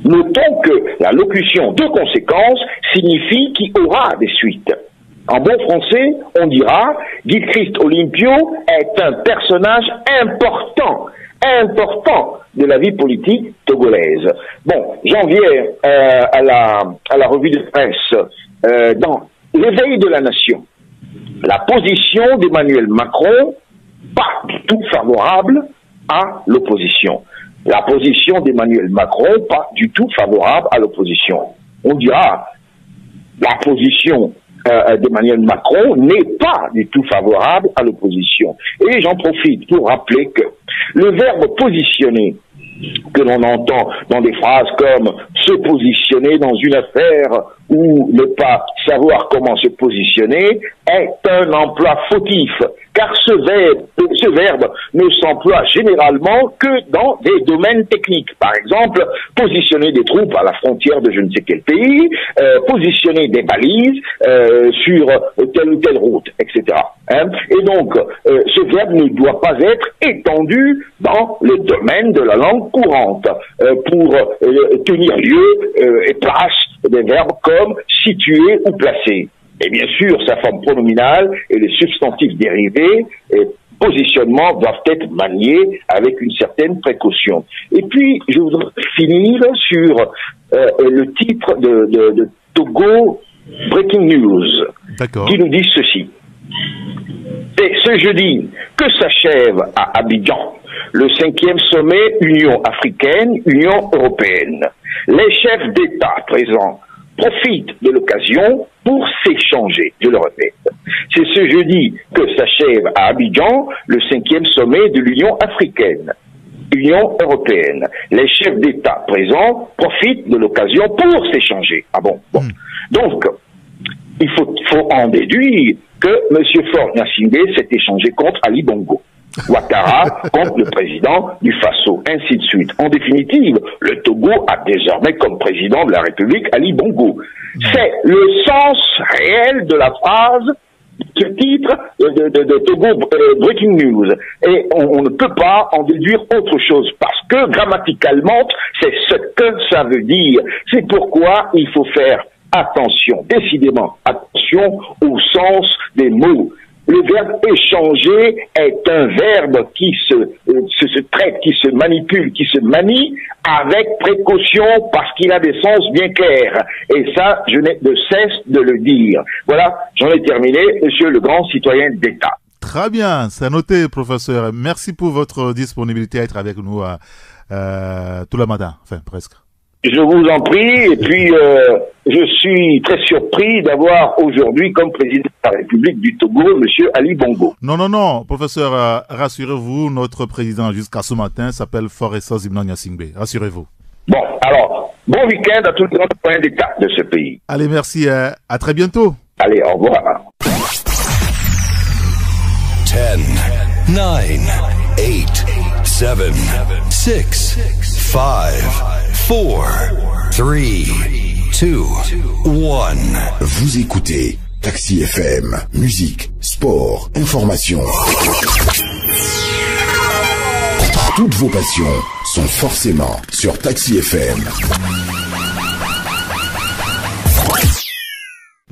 Notons que la locution de conséquence signifie qui aura des suites. En bon français, on dira Gilchrist Olympio est un personnage important de la vie politique togolaise. Bon, j'en viens à la revue de presse. Dans l'éveil de la nation, la position d'Emmanuel Macron, pas du tout favorable à l'opposition. La position d'Emmanuel Macron, pas du tout favorable à l'opposition. On dira, la position d'Emmanuel Macron n'est pas du tout favorable à l'opposition. Et j'en profite pour rappeler que le verbe positionner, que l'on entend dans des phrases comme se positionner dans une affaire ou ne pas savoir comment se positionner, est un emploi fautif, car ce verbe ne s'emploie généralement que dans des domaines techniques. Par exemple, positionner des troupes à la frontière de je ne sais quel pays, positionner des balises sur telle ou telle route, etc. Et donc, ce verbe ne doit pas être étendu dans le domaine de la langue courante pour tenir lieu et place des verbes comme situer ou placer. Et bien sûr, sa forme pronominale et les substantifs dérivés et positionnement doivent être maniés avec une certaine précaution. Et puis, je voudrais finir sur le titre de Togo Breaking News, qui nous dit ceci. C'est ce jeudi que s'achève à Abidjan le 5e sommet Union africaine-Union européenne. Les chefs d'État présents profitent de l'occasion pour s'échanger, je le répète. C'est ce jeudi que s'achève à Abidjan le 5e sommet de l'Union africaine, Union européenne. Les chefs d'État présents profitent de l'occasion pour s'échanger. Ah bon, bon. Donc, il faut en déduire que M. Faure-Gnassingbé s'est échangé contre Ali Bongo. Ouattara contre le président du Faso, ainsi de suite. En définitive, le Togo a désormais comme président de la République Ali Bongo. C'est le sens réel de la phrase, ce titre de Togo Breaking News. Et on ne peut pas en déduire autre chose, parce que grammaticalement, c'est ce que ça veut dire. C'est pourquoi il faut faire attention, décidément attention au sens des mots. Le verbe échanger est un verbe qui se traite, qui se manipule, qui se manie avec précaution parce qu'il a des sens bien clairs. Et ça, je n'ai de cesse de le dire. Voilà, j'en ai terminé, monsieur le grand citoyen d'État.
Très bien, c'est noté, professeur. Merci pour votre disponibilité à être avec nous tout le matin, enfin presque.
Je vous en prie, et puis je suis très surpris d'avoir aujourd'hui comme président de la République du Togo, monsieur Ali Bongo.
Non, professeur, rassurez-vous, notre président jusqu'à ce matin s'appelle Faure-Essa Gnassingbé, rassurez-vous.
Bon, alors, bon week-end à tous les autres points d'État de ce pays.
Allez, merci, à très bientôt.
Allez, au revoir.
10, 9, 8, 7, 6, 5, 4, 3, 2, 1.
Vous écoutez Taxi FM, musique, sport, information. Toutes vos passions sont forcément sur Taxi FM.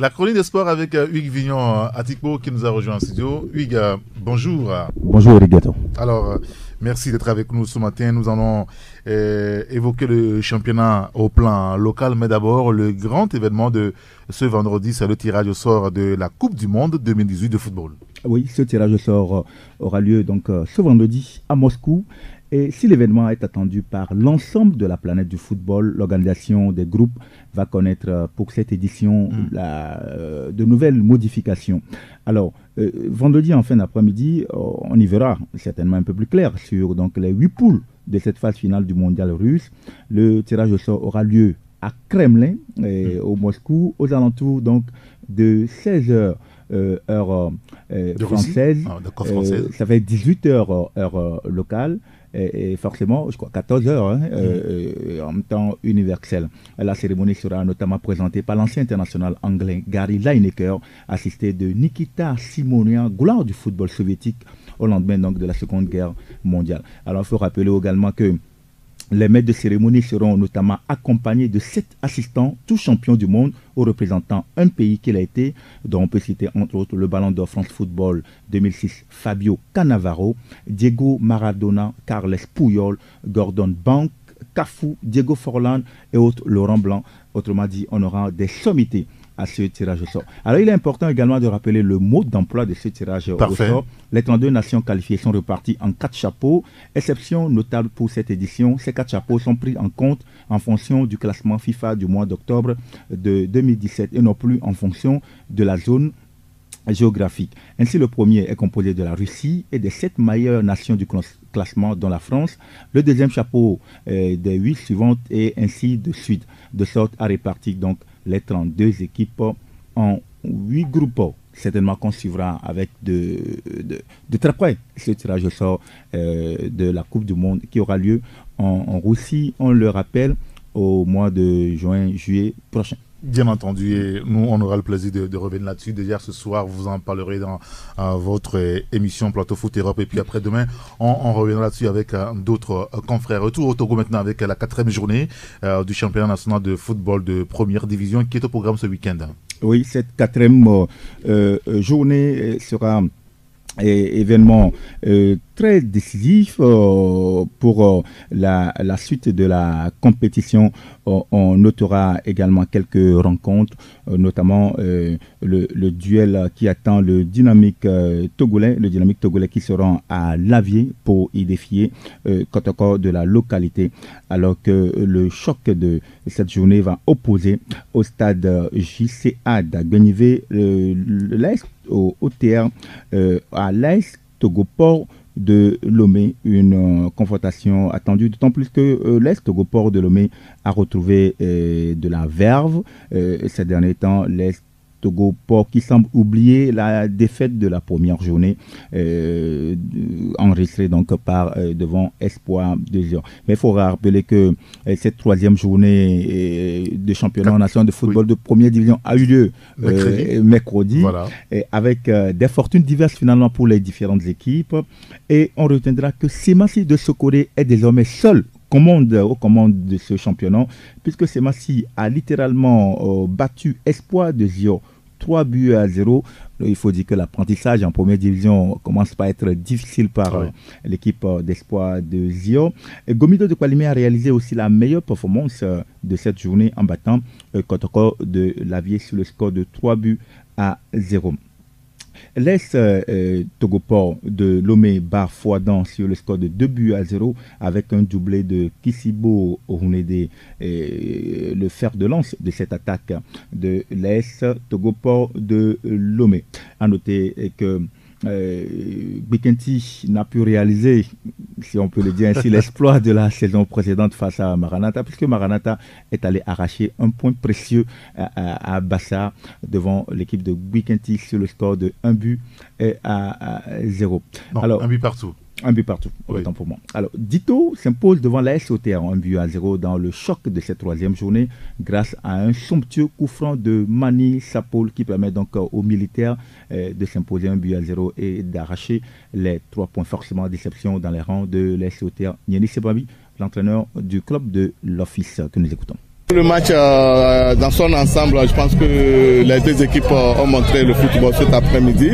La chronique des sports avec Hugues Vignon Atikpo qui nous a rejoint en studio. Hugues, bonjour.
Bonjour Eric Gâteau.
Alors, merci d'être avec nous ce matin. Nous allons évoquer le championnat au plan local, mais d'abord le grand événement de ce vendredi, c'est le tirage au sort de la Coupe du Monde 2018 de football.
Oui, ce tirage au sort aura lieu donc ce vendredi à Moscou. Et si l'événement est attendu par l'ensemble de la planète du football, l'organisation des groupes va connaître pour cette édition de nouvelles modifications. Alors, vendredi en fin d'après-midi, on y verra certainement un peu plus clair sur donc, les 8 poules de cette phase finale du mondial russe. Le tirage au sort aura lieu à Kremlin, au Moscou, aux alentours donc, de 16h. Heure française, ça fait 18 heures heure locale et forcément, je crois 14 heures en temps universel. La cérémonie sera notamment présentée par l'ancien international anglais Gary Lineker, assisté de Nikita Simonian, gloire du football soviétique au lendemain donc, de la Seconde Guerre mondiale. Alors il faut rappeler également que les maîtres de cérémonie seront notamment accompagnés de 7 assistants, tous champions du monde, ou représentant un pays qu'il a été, dont on peut citer entre autres le Ballon d'Or France Football 2006, Fabio Cannavaro, Diego Maradona, Carles Puyol, Gordon Banks, Cafu, Diego Forlán et autres Laurent Blanc. Autrement dit, on aura des sommités à ce tirage au sort. Alors, il est important également de rappeler le mode d'emploi de ce tirage au sort. Les 32 nations qualifiées sont reparties en 4 chapeaux. Exception notable pour cette édition, ces 4 chapeaux sont pris en compte en fonction du classement FIFA du mois d'octobre de 2017 et non plus en fonction de la zone géographique. Ainsi, le premier est composé de la Russie et des 7 meilleures nations du classement, dont la France. Le deuxième chapeau des 8 suivantes et ainsi de suite, de sorte à répartir donc les 32 équipes en 8 groupes. Certainement qu'on suivra avec de très près ce tirage au sort de la Coupe du Monde qui aura lieu en Russie, on le rappelle, au mois de juillet prochain.
Bien entendu, et nous on aura le plaisir de revenir là-dessus. Déjà ce soir, vous en parlerez dans votre émission Plateau Foot Europe, et puis après demain, on reviendra là-dessus avec d'autres confrères. Retour au Togo maintenant avec la 4e journée du championnat national de football de première division qui est au programme ce week-end. Oui,
cette 4e journée sera événement très décisif pour la suite de la compétition. On notera également quelques rencontres, notamment le duel qui attend le Dynamique togolais, qui sera à Lavier pour y défier Kotoko de la localité, alors que le choc de cette journée va opposer au stade JCA d'Agbenivé l'Est au OTR à l'Est Togoport de Lomé, une confrontation attendue, d'autant plus que l'Est Togoport de Lomé a retrouvé de la verve ces derniers temps. L'Est Togoport qui semble oublier la défaite de la première journée enregistrée donc par devant Espoir de Zion. Mais il faut rappeler que cette 3e journée de championnat national de football de première division a eu lieu mercredi voilà. Avec des fortunes diverses finalement pour les différentes équipes, et on retiendra que Semassi de Sokoré est désormais seul aux commandes de ce championnat, puisque Semassi a littéralement battu Espoir de Zio 3-0. Il faut dire que l'apprentissage en première division commence par être difficile par l'équipe d'Espoir de Zio. Gomido de Kwalimé a réalisé aussi la meilleure performance de cette journée en battant Kotoko de Lavier sur le score de 3-0. L'Est Togoport de Lomé bat Fouadan sur le score de 2-0 avec un doublé de Kisibo Orunede, le fer de lance de cette attaque de l'Est Togoport de Lomé. A noter que Bikenti n'a pu réaliser, si on peut le dire ainsi, l'exploit de la saison précédente face à Maranatha, puisque Maranatha est allé arracher un point précieux à Bassa devant l'équipe de Bikenti sur le score de 1-0.
Non, alors, un but partout.
Un but partout, autant pour moi. Alors, Dito s'impose devant la SOTR 1-0 dans le choc de cette 3e journée grâce à un somptueux coup franc de Mani Sapol qui permet donc aux militaires de s'imposer 1-0 et d'arracher les 3 points. Forcément, déception dans les rangs de la SOTR. Nieni Sebabi, l'entraîneur du club de l'Office que nous écoutons.
Le match dans son ensemble, je pense que les deux équipes ont montré le football cet après-midi.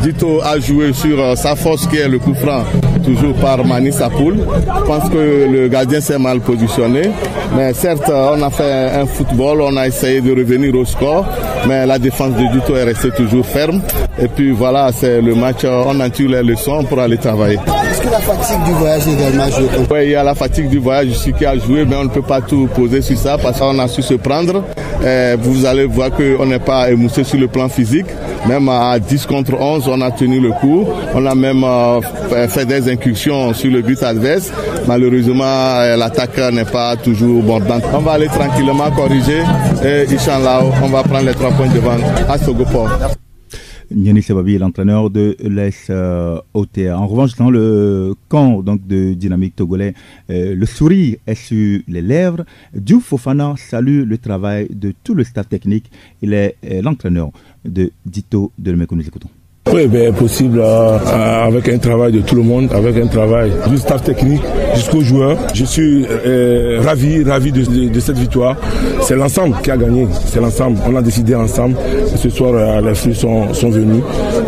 Dito a joué sur sa force qui est le coup franc, toujours par Mani Sapoul. Je pense que le gardien s'est mal positionné. Mais certes, on a fait un football, on a essayé de revenir au score. Mais la défense de Dito est restée toujours ferme. Et puis voilà, c'est le match, on en tire les leçons pour aller travailler.
Est-ce que la fatigue du voyage également joué?
Oui, il y a la fatigue du voyage ici qui a joué, mais on ne peut pas tout poser sur ça parce qu'on a su se prendre. Vous allez voir qu'on n'est pas émoussé sur le plan physique. Même à 10 contre 11, on a tenu le coup. On a même fait des incursions sur le but adverse. Malheureusement, l'attaque n'est pas toujours bordante. On va aller tranquillement corriger et Inch'Allah, on va prendre les 3 points devant à Sogopor.
Niani Sebabi est l'entraîneur de l'ES OTA. En revanche, dans le camp donc, de Dynamique Togolais, le sourire est sur les lèvres. Diouf Fofana salue le travail de tout le staff technique. Il est l'entraîneur de Dito de Lemeko. Nous écoutons.
Oui, bien possible avec un travail de tout le monde, avec un travail du staff technique jusqu'aux joueurs. Je suis ravi de cette victoire. C'est l'ensemble qui a gagné, c'est l'ensemble. On a décidé ensemble. Ce soir, les fruits sont venus.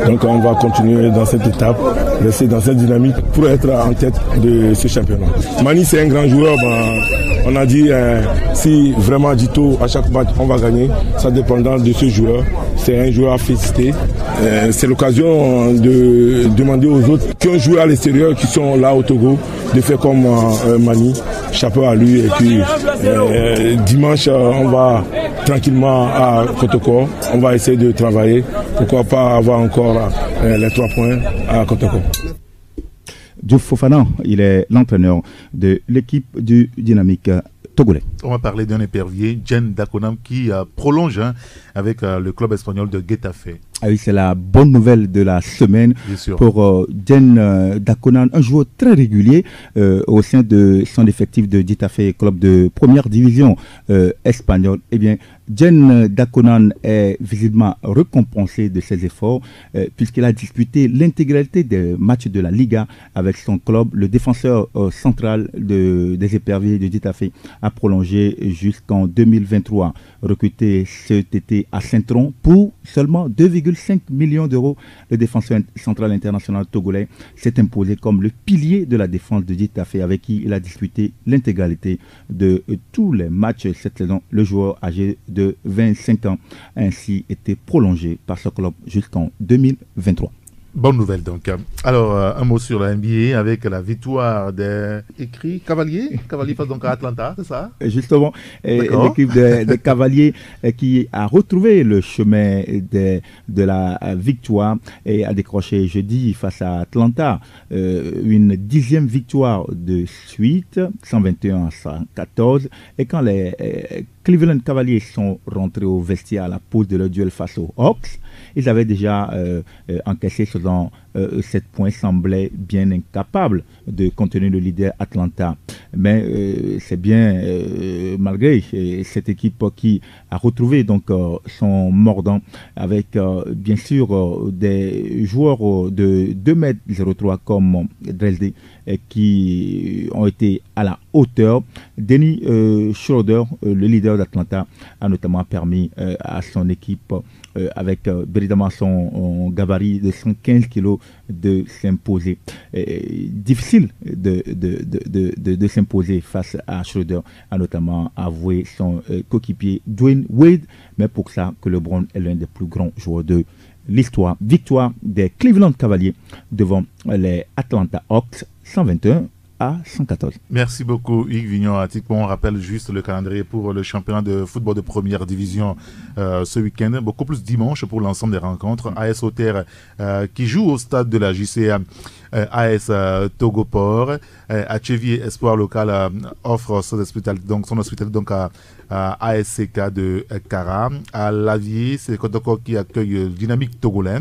Donc on va continuer dans cette étape, rester dans cette dynamique pour être en tête de ce championnat. Mani, c'est un grand joueur. On a dit si vraiment Dito, à chaque match, on va gagner, ça dépendant de ce joueur. C'est un joueur à féliciter. C'est l'occasion de demander aux autres qui ont joué à l'extérieur, qui sont là au Togo, de faire comme Mani. Chapeau à lui. Et puis dimanche, on va tranquillement à Kotoko. On va essayer de travailler. Pourquoi pas avoir encore les 3 points à Kotoko.
Diouf Fofana, il est l'entraîneur de l'équipe du Dynamique togolais. On
va parler d'un épervier, Jen Dakonam, qui prolonge avec le club espagnol de Getafe.
Ah oui, c'est la bonne nouvelle de la semaine pour Jen Dakonam, un joueur très régulier au sein de son effectif de Getafe, club de première division espagnole. Eh bien, Jen Dakonam est visiblement récompensé de ses efforts puisqu'il a disputé l'intégralité des matchs de la Liga avec son club. Le défenseur central des éperviers de Getafe a prolongé jusqu'en 2023. Recruté cet été à Saint-Tron pour seulement 2,5 millions d'euros, le défenseur central international togolais s'est imposé comme le pilier de la défense de Getafe avec qui il a disputé l'intégralité de tous les matchs cette saison. Le joueur âgé de 25 ans a ainsi été prolongé par ce club jusqu'en 2023.
Bonne nouvelle donc. Alors, un mot sur la NBA avec la victoire des Cavaliers. Cavaliers face donc à Atlanta, c'est ça?
Justement, l'équipe des Cavaliers qui a retrouvé le chemin de la victoire et a décroché jeudi face à Atlanta une 10e victoire de suite, 121 à 114. Et quand les Cleveland Cavaliers sont rentrés au vestiaire à la pause de leur duel face aux Hawks, ils avaient déjà encaissé ce dont 7 points, semblaient bien incapables de contenir le leader Atlanta. Mais c'est bien malgré cette équipe qui a retrouvé donc son mordant avec bien sûr des joueurs de 2,03 m comme Dresde qui ont été à la hauteur. Dennis Schroeder, le leader d'Atlanta, a notamment permis à son équipe avec évidemment son gabarit de 115 kg de s'imposer. Difficile de s'imposer face à Schroeder, a notamment avoué son coéquipier Dwayne Wade, mais pour ça que LeBron est l'un des plus grands joueurs de l'histoire. Victoire des Cleveland Cavaliers devant les Atlanta Hawks, 121 à 114.
Merci beaucoup Yves Vignon. On rappelle juste le calendrier pour le championnat de football de première division ce week-end, beaucoup plus dimanche pour l'ensemble des rencontres. AS Auxerre qui joue au stade de la JCA AS Togopor. Achevier Espoir Local offre son hospitalité donc à ASCK de Kara. À Lavier, c'est Kotoko qui accueille Dynamique Togolais.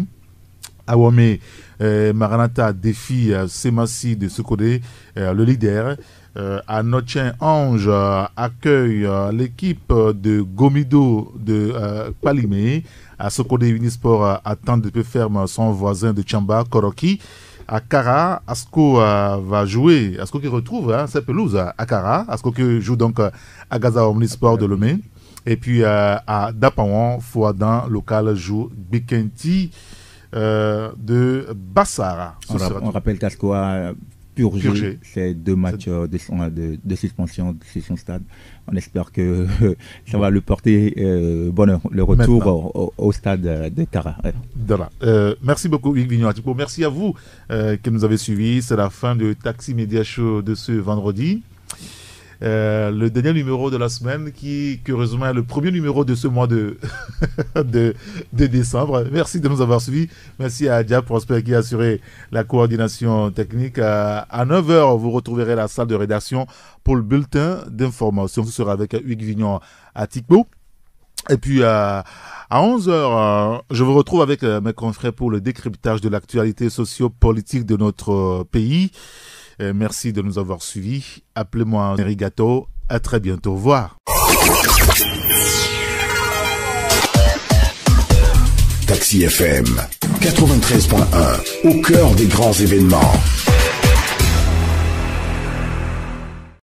Awame Maranatha défie Semassi de Sokodé, le leader. À Notchen Ange accueille l'équipe de Gomido de Palimé. À Sokodé Unisport attend de peu ferme son voisin de Tchamba, Koroki. à Kara. Asco va jouer, Asco qui retrouve sa pelouse à Kara. Asco qui joue donc à Gaza Omnisport de Lomé. Et puis à Dapawan, Fouadan, local joue Bikenti de Bassara.
On rappelle qu'Asco a purgé ces 2 matchs de suspension sur son stade. On espère que ça va le porter bonheur, le retour au stade de Kara.
Voilà. Merci beaucoup Hugues Vignon-Atipo. Merci à vous qui nous avez suivis. C'est la fin de Taxi Media Show de ce vendredi. Le dernier numéro de la semaine qui, curieusement, est le premier numéro de ce mois de décembre. Merci de nous avoir suivis. Merci à Dia Prosper qui a assuré la coordination technique. À 9h, vous retrouverez la salle de rédaction pour le bulletin d'information. Ce sera avec Hugues Vignon-Atipo. Et puis à 11h, je vous retrouve avec mes confrères pour le décryptage de l'actualité socio-politique de notre pays. Merci de nous avoir suivis. Appelez-moi Erigato. À très bientôt. Au revoir.
Taxi FM 93.1 au cœur des grands événements.